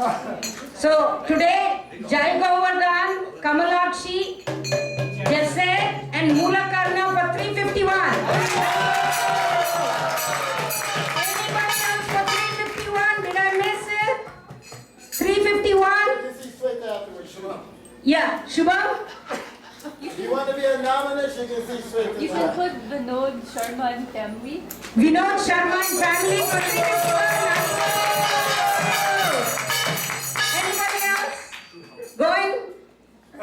So today, Jai Govardhan, Kamalakshi, Jesse, and Mulakarna for 351. Anybody else for 351? Did I miss it? 351? Yeah, Shubham? If you want to be a nominist, you can see straight to You can put Vinod Sharma and family. Vinod Sharma and family for 351. Anybody else? Going?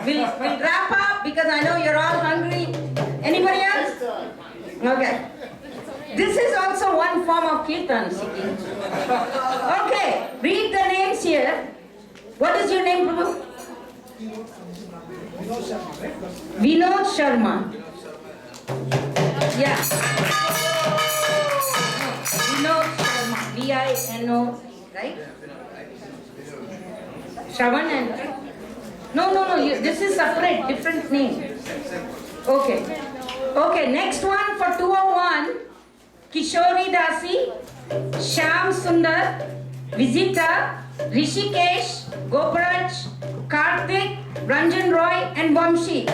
We'll wrap up because I know you're all hungry. Anybody else? Okay. This is also one form of kirtan, Siki. Okay, read the names here. What is your name, Prabhu? Vinod Sharma. Yeah. Vinod Sharma. V-I-N-O, right? Shravan and No. This is separate, different name. Okay. Okay, next one for 201. Kishori Dasi, Shyam Sundar, Vizita, Rishikesh, Gopuraj, Karthik, Ranjan Roy, and Vamshi.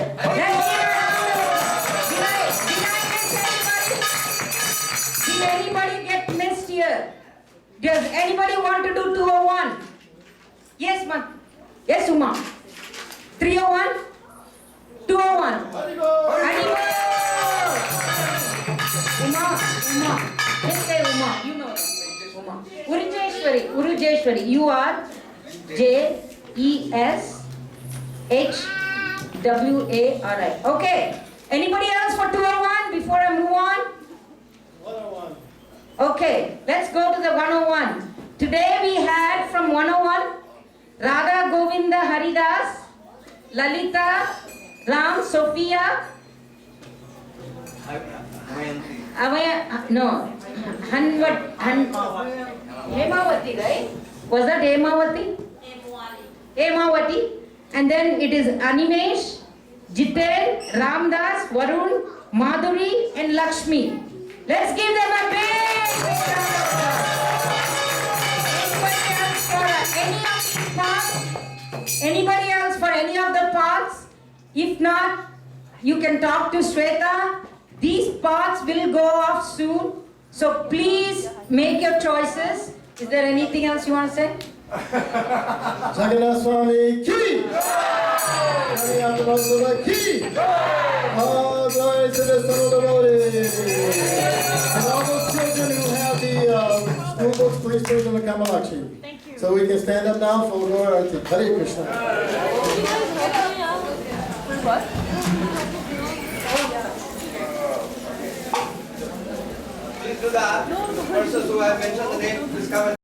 Did anybody get missed here? Does anybody want to do 201? Yes, ma. Yes, Uma. 301? 201. Haribol! Uma. Just say Uma. You know Uma. Urujeshwari. You are Jeswari. Okay. Anybody else for 201 before I move on? 101. Okay, let's go to the 101. Today we had from 101 Radha Govinda Haridas, Lalita, Ram, Sophia, Hemavati, right? Was that Hemavati? Hemavati. And then it is Animesh, Jiten, Ramdas, Varun, Madhuri, and Lakshmi. Let's give them a big round of applause. Anybody else for any of the parts? If not, you can talk to Shweta. These parts will go off soon. So please make your choices. Is there anything else you want to say? Jagannath Swami ki! Jagannath Baladeva ki! All glory to the Son of the devotees! And all those children who have the school books, please turn them to Kamalakshi. Thank you. So we can stand up now for Lord Hare Krishna. Please do that. Persons who have mentioned the name, please come and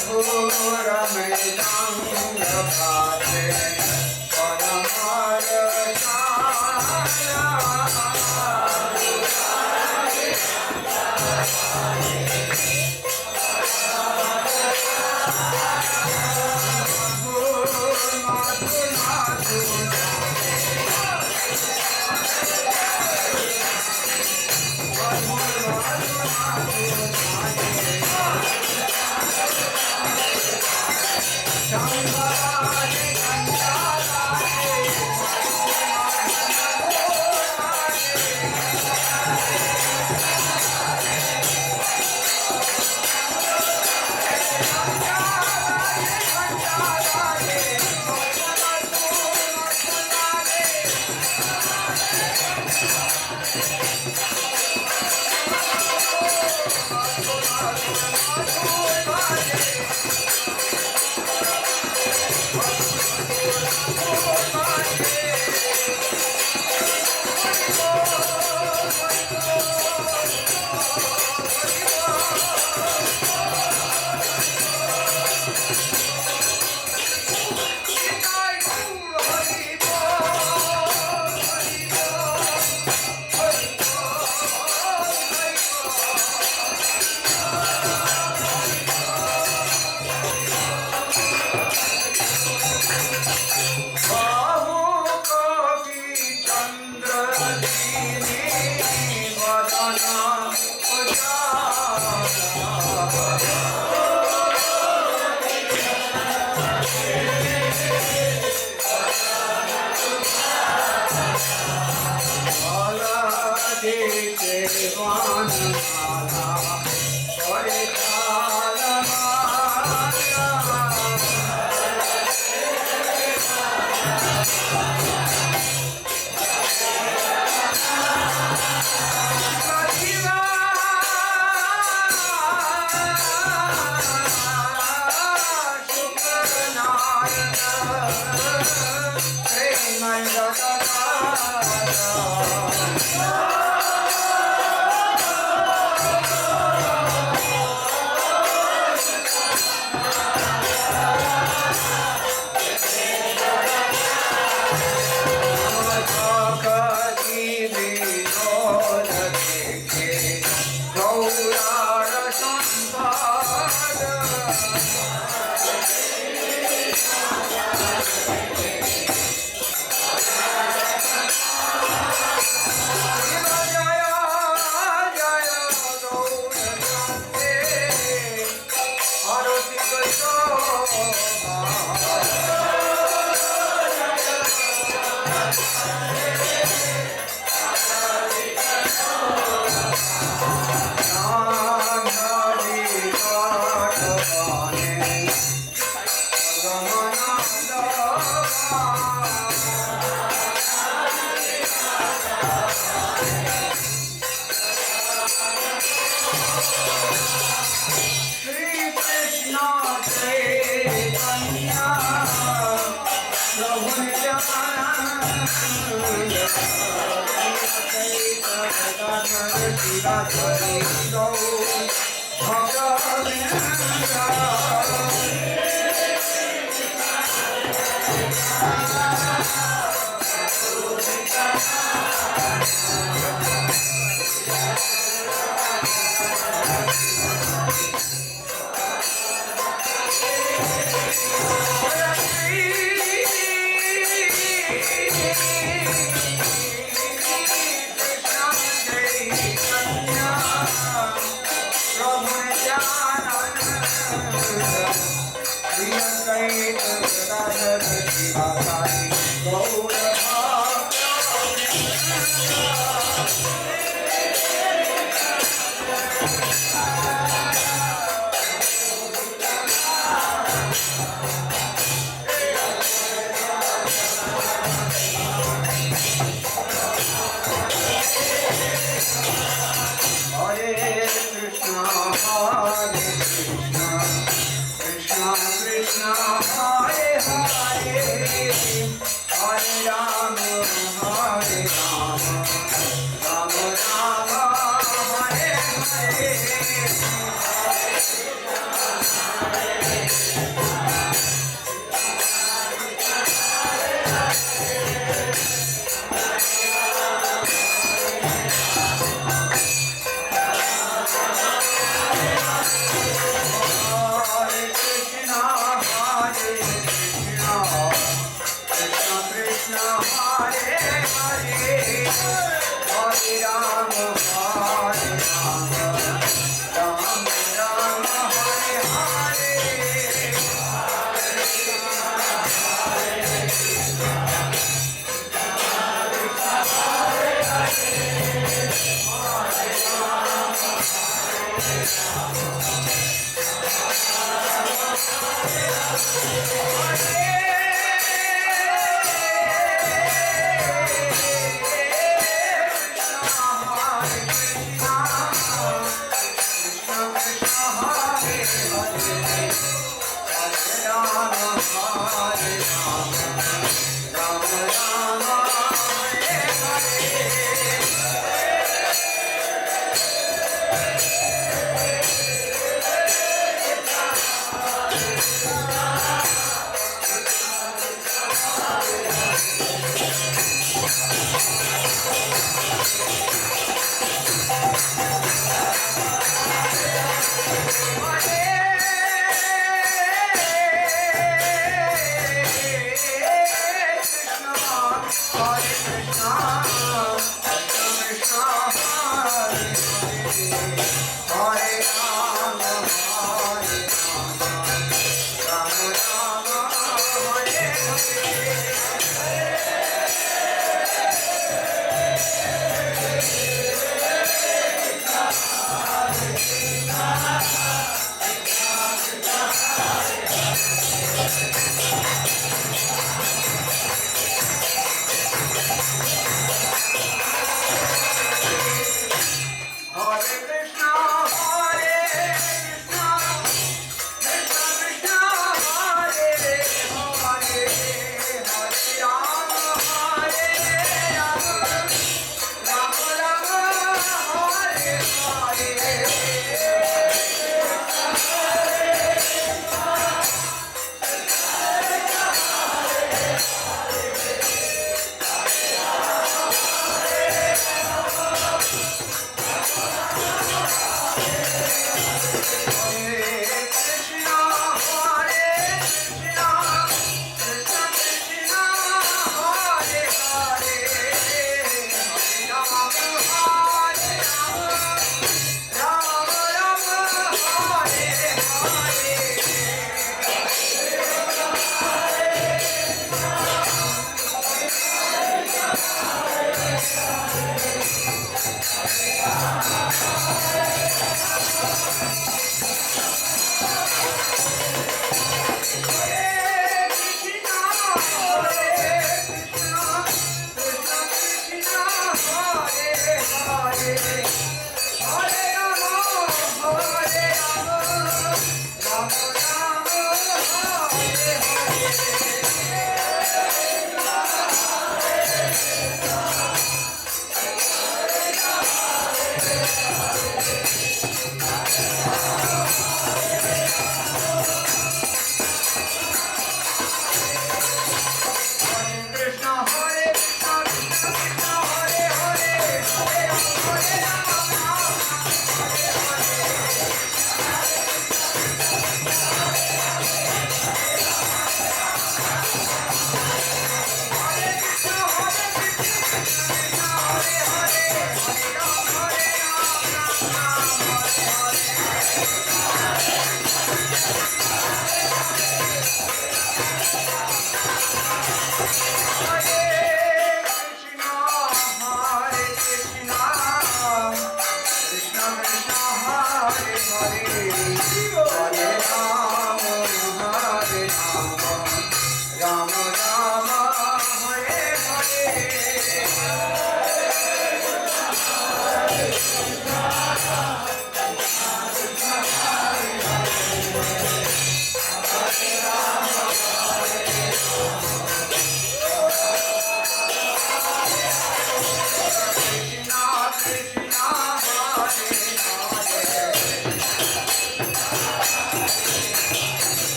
Hare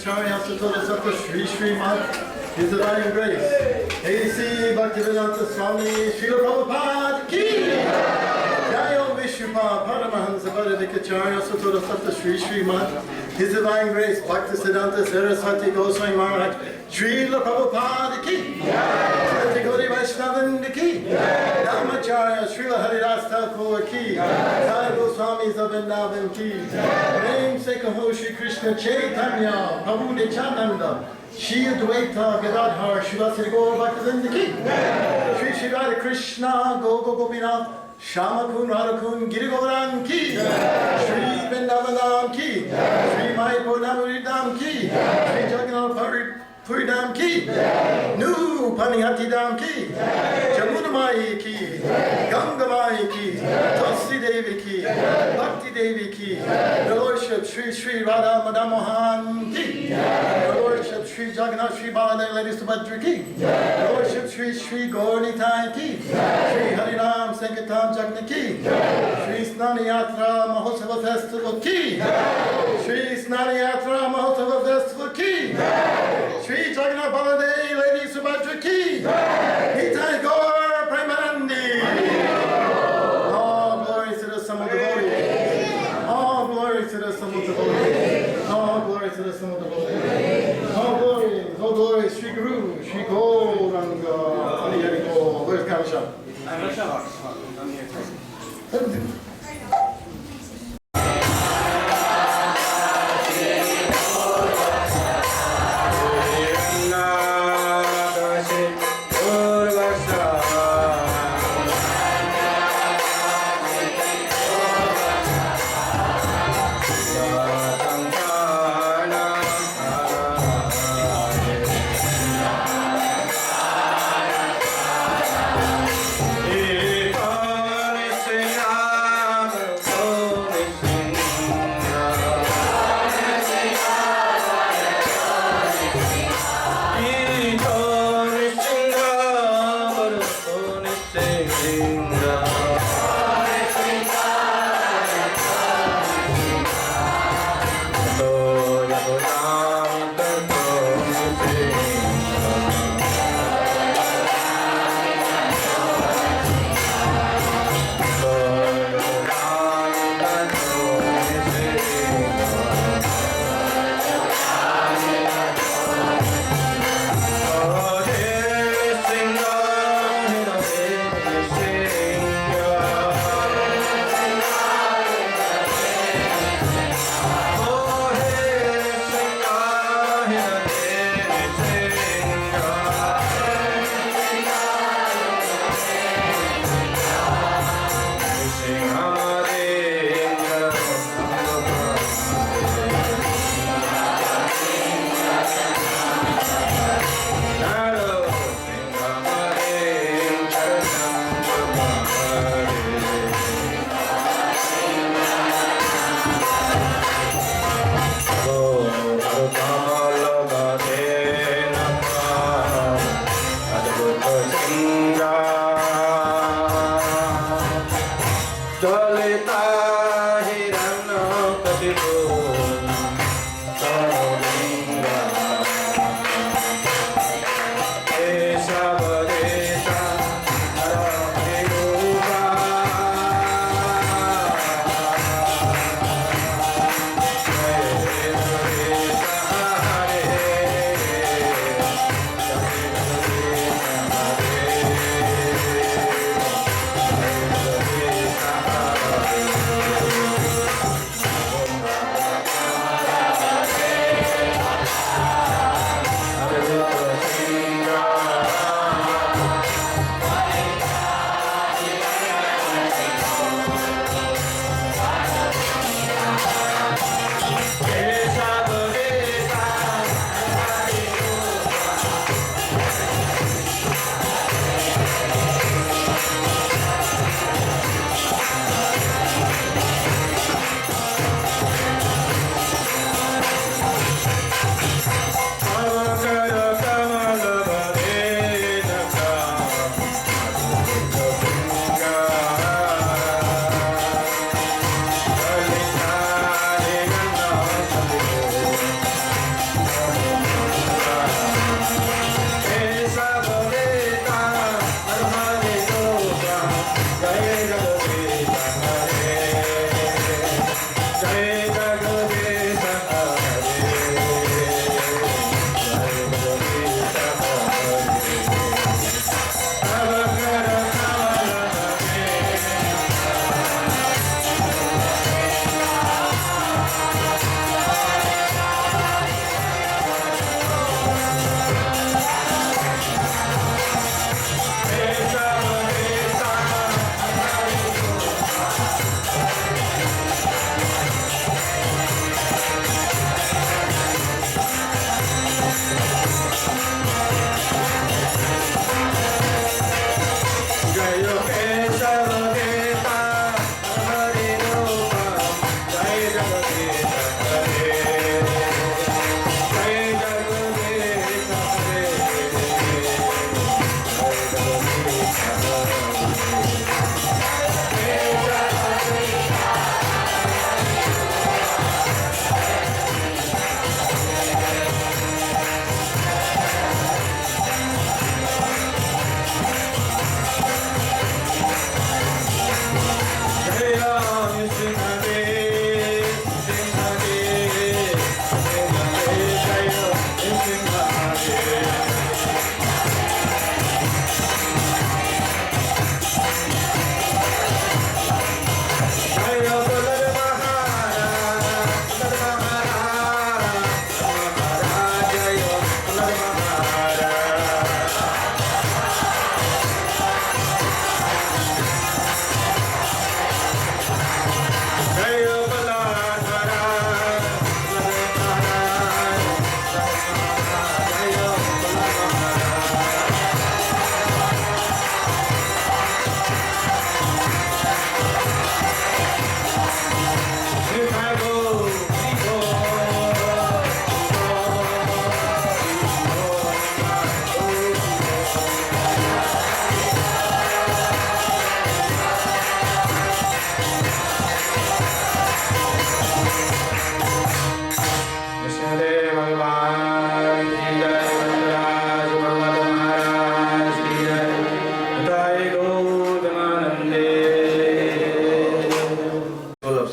Vikacharya Sutta Sattva Sri Srimat, His Divine Grace. A.C. Bhaktivedanta Swami Srila Prabhupada Ki. Jayo Vishnupa Paramahansa Bhara Vikacharya Sutta Sattva Sri Srimat, His Divine Grace Bhaktisiddhanta Saraswati Goswami Maharaj Srila Prabhupada Ki. Sati Gauri Vaishnavanda Ki. Dhamacharya Srila Haridas Thakur Ki. Sai Goswamis of Vrindavan Ki. Namesake of Shri Krishna Chaitanya Prabhu Nityananda Shri Advaita Gadadhar Shivasri Gaur Bhaktivedanta Ki. Shri Shri Radha Krishna Gogo Gopinath Shama Kun Radha Kun Giri Govardhan Ki. Shri Vrindavanam Ki. Shri Mayapur Namaridam Ki. Shri Jagannath Puridam Ki. Nu Panihati Dam Ki. Jamuna Mai Ki. Ganga Mai Ki. Tulsi Devi Ki. Bhakti Devi Ki. The Lordship Sri Sri Radha Madam Mohan Ki. The Lordship Sri Jagannath Sri Baladeva Lady Subhadra Ki. The Lordship Sri Sri Gaurnitai Ki. Sri Hariram Sankirtan Jagna Ki. Sri Snan Yatra Mahotsav Festival Ki. Sri Snan Yatra Mahotsav Festival Ki. Sri Jagannath Baladeva Lady Subhadra Ki. Nitai Gaur Premanandi. All glory to the Son of Devotee. All glory to the Son of Devotee. All glory to the Son of Devotee. All glory, Sri Guru, Sri Gauranga. Hari Hari Gaur. Where's Kamsha? I'm here.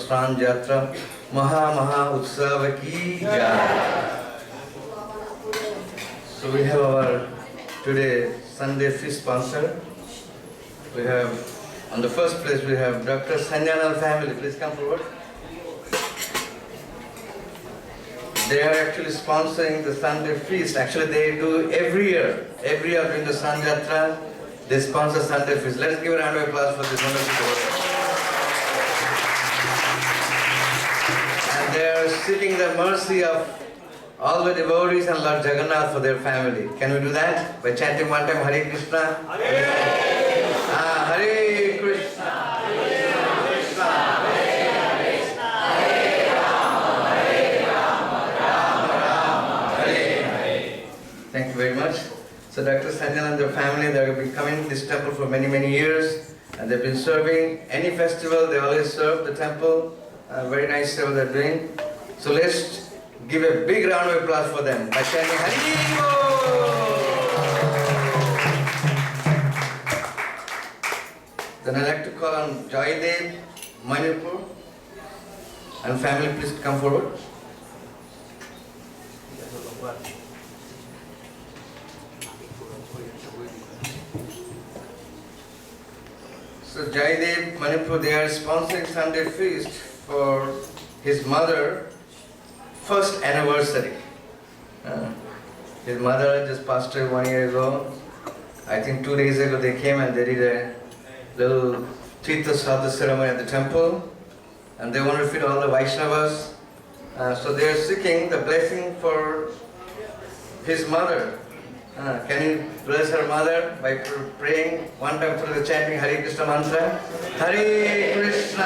Snan Yatra Maha Utsav Ki Jai. So we have our today Sunday feast sponsor. We have on the first place we have Dr. Snan family. Please come forward. They are actually sponsoring the Sunday feast. Actually, they do every year during the Snan Yatra, they sponsor Sunday feast. Let's give a round of applause for this wonderful work. And they are seeking the mercy of all the devotees and Lord Jagannath for their family. Can we do that? By chanting one time, Hare Krishna. Hare Krishna. Hare Krishna. Hare Krishna. Hare Rama. Hare Rama. Rama Rama. Hare Hare. Thank you very much. So Dr. Sanjana and their family, they have been coming to this temple for many, many years. And they've been serving any festival, they always serve the temple. Very nice service they're doing. So let's give a big round of applause for them by chanting Hari Bol. Then I'd like to call on Jaidev, Manipur, and family, please come forward. So Jaidev, Manipur, they are sponsoring Sunday feast for his mother. First anniversary. His mother just passed away 1 year ago. I think 2 days ago they came and they did a little Tirtha Shraddha ceremony at the temple. And they want to feed all the Vaishnavas. So they are seeking the blessing for his mother. Can you bless her mother by praying one time through the chanting Hare Krishna mantra? Hare Krishna,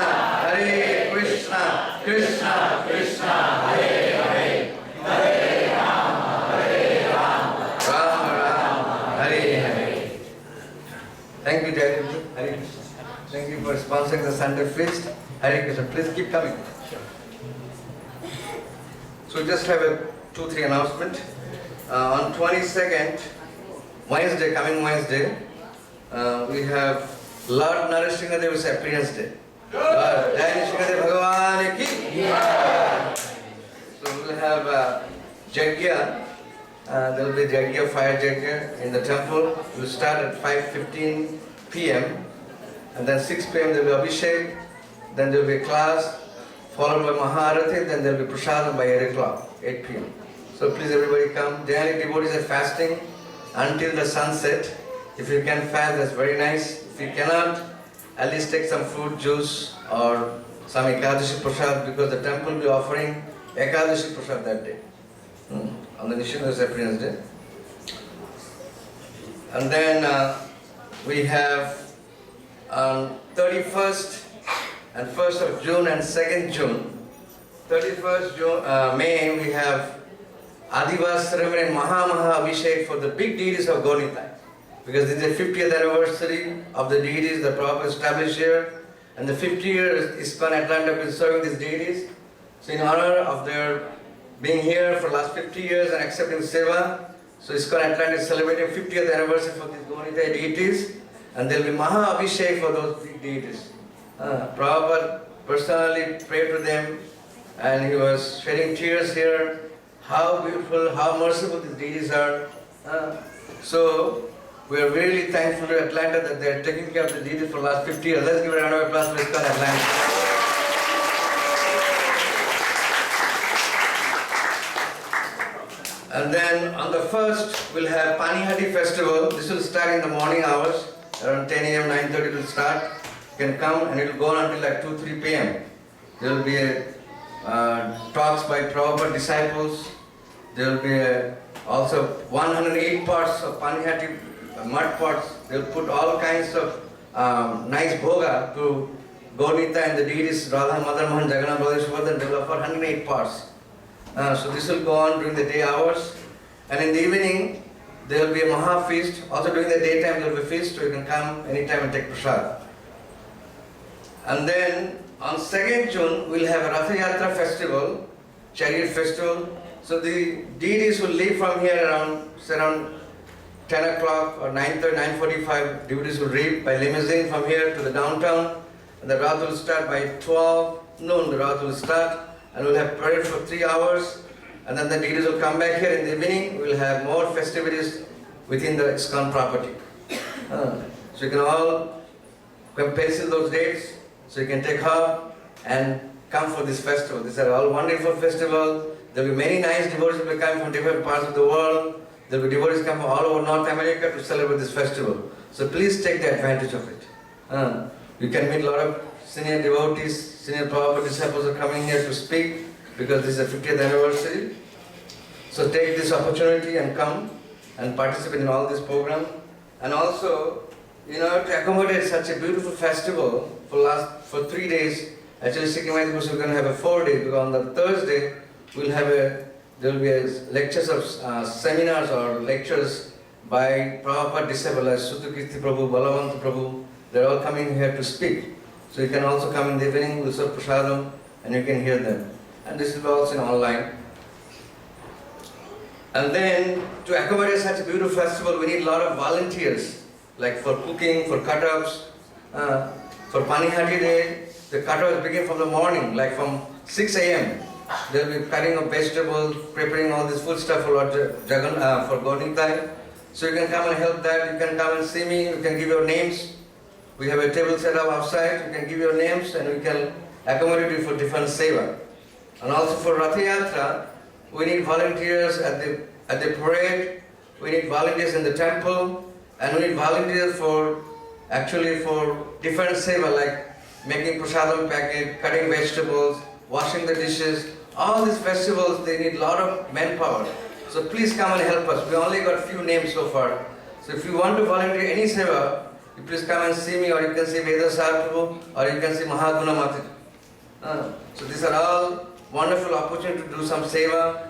Hare Krishna, Krishna Krishna, Hare Hare, Hare Rama, Hare Rama, Rama Rama, Hare Hare. Thank you, Jagannath. Hare Krishna. Thank you for sponsoring the Sunday feast. Hare Krishna. Please keep coming. So just have a 2-3 announcement. On 22nd, Wednesday, coming Wednesday, we have Lord Narasinghadeva's appearance day. Lord Narasinghadev Bhagavan ki. So we'll have Yajna. There will be Yajna, fire Yajna in the temple. We'll start at 5:15 p.m. and then 6 p.m. there will be Abhishek. Then there will be a class, followed by Maharati. Then there will be Prasadam by 8 o'clock, 8 p.m. So please everybody come. Generally devotees are fasting until the sunset. If you can fast, that's very nice. If you cannot, at least take some fruit juice or some Ekadashi Prasad, because the temple will be offering Ekadashi Prasad that day. On the Nishinga's appearance day. And then we have on 31st and 1st of June and 2nd June. 31st May we have Adivas ceremony and Maha Abhishek for the big deities of Gaunita. Because this is the 50th anniversary of the deities that Prabhupada established here. And the 50 years Iskcon Atlanta has been serving these deities. So in honor of their being here for the last 50 years and accepting seva, so Iskcon Atlanta is celebrating 50th anniversary for these Gaunita deities. And there will be Maha Abhishek for those big deities. Prabhupada personally prayed to them and he was shedding tears here. How beautiful, how merciful these deities are. So we are really thankful to Atlanta that they are taking care of the deities for the last 50 years. Let's give a round of applause for Iskcon Atlanta. And then on the 1st, we'll have Panihati festival. This will start in the morning hours. Around 10 a.m., 9:30 it will start. You can come and it will go on until like 2-3 p.m. There will be talks by Prabhupada disciples. There will be also 108 pots of Panihati mud pots. They will put all kinds of nice bhoga to Gaunita and the deities Radha, Mother Mohan, Jagannath, Baladeva, Subhadra. They will offer 108 pots. So this will go on during the day hours. And in the evening, there will be a Maha feast. Also during the daytime, there will be a feast, so you can come anytime and take prasad. And then on 2nd June, we'll have a Ratha Yatra festival, chariot festival. So the deities will leave from here around 10 o'clock or 9:30, 9:45. Devotees will leave by limousine from here to the downtown. And the Rath will start by 12 noon. The Rath will start and we'll have parade for 3 hours. And then the deities will come back here in the evening. We'll have more festivities within the Iskcon property. So you can all pencil those dates. So you can take her and come for this festival. These are all wonderful festivals. There will be many nice devotees will be coming from different parts of the world. There will be devotees come from all over North America to celebrate this festival. So please take the advantage of it. You can meet a lot of senior devotees, senior Prabhupada disciples are coming here to speak because this is the 50th anniversary. So take this opportunity and come and participate in all this program. And also, to accommodate such a beautiful festival for 3 days, actually Sikkim Mahaprabhu is going to have a 4 days, because on the Thursday there will be lectures of seminars or lectures by Prabhupada disciples like Sutukirti Prabhu, Balavanta Prabhu. They're all coming here to speak. So you can also come in the evening, we'll serve prasadam and you can hear them. And this is also online. And then to accommodate such a beautiful festival, we need a lot of volunteers, like for cooking, for cut-ups. For Panihati day, the cut-ups begin from the morning, like from 6 a.m. They'll be cutting up vegetables, preparing all this food stuff for Jagannath, for Gaunita. So you can come and help that. You can come and see me. You can give your names. We have a table set up outside. You can give your names and we can accommodate you for different seva. And also for Ratha Yatra, we need volunteers at the parade. We need volunteers in the temple, and we need volunteers for different seva like making prasadam packet, cutting vegetables, washing the dishes. All these festivals, they need a lot of manpower. So please come and help us. We only got few names so far. So if you want to volunteer any seva, you please come and see me, or you can see Veda Prabhu, or you can see Mahaguna Mataji. So these are all wonderful opportunity to do some seva.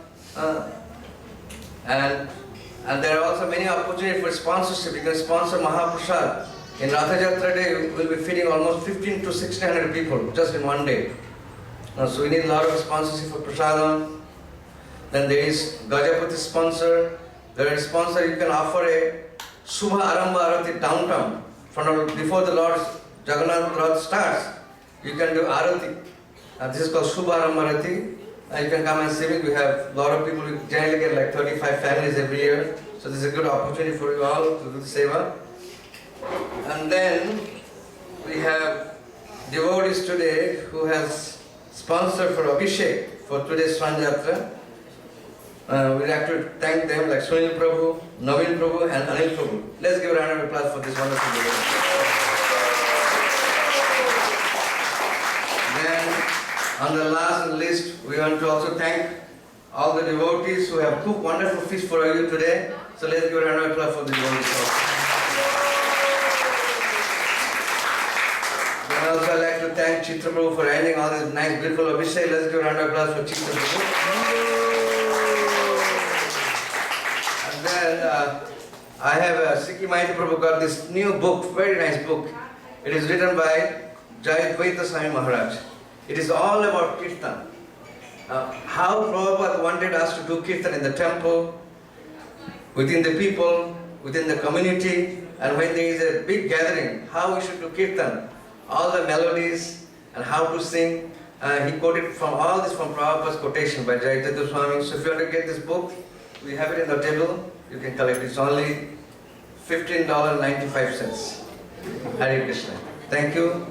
And there are also many opportunities for sponsorship. You can sponsor Mahaprasad. In Ratha Yatra day, we will be feeding almost 15 to 1600 people just in one day. So we need a lot of sponsorship for prasadam. Then there is Gajapati sponsor. There is sponsor, you can offer a Subha Arambha Arati downtown. Before the Lord's Jagannath Rath starts, you can do Arati. This is called Subha Arambha Arati. And you can come and see me. We have a lot of people. We generally get like 35 families every year. So this is a good opportunity for you all to do the seva. And then we have devotees today who has sponsored for Abhishek for today's Snan Yatra. We'd like to thank them like Sunil Prabhu, Navin Prabhu and Anil Prabhu. Let's give a round of applause for this wonderful devotees. Then on the last list, we want to also thank all the devotees who have cooked wonderful fish for you today. So let's give a round of applause for the devotees also. And also I'd like to thank Chitra Prabhu for arranging all this nice, beautiful Abhishek. Let's give a round of applause for Chitra Prabhu. And then I have Sikhi Mahiti Prabhu got this new book, very nice book. It is written by Jayadvaita Swami Maharaj. It is all about Kirtan. How Prabhupada wanted us to do Kirtan in the temple, within the people, within the community, and when there is a big gathering, how we should do Kirtan, all the melodies and how to sing. He quoted from all this from Prabhupada's quotation by Jayadvaita Swami. So if you want to get this book, we have it in the table. You can collect it. It's only $15.95. Hare Krishna. Thank you.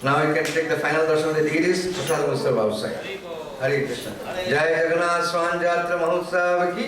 Now you can take the final darshan of the deities. Prasad Mustapha outside. Hare Krishna. Jai Jagannath Snan Yatra Mahotsav ki.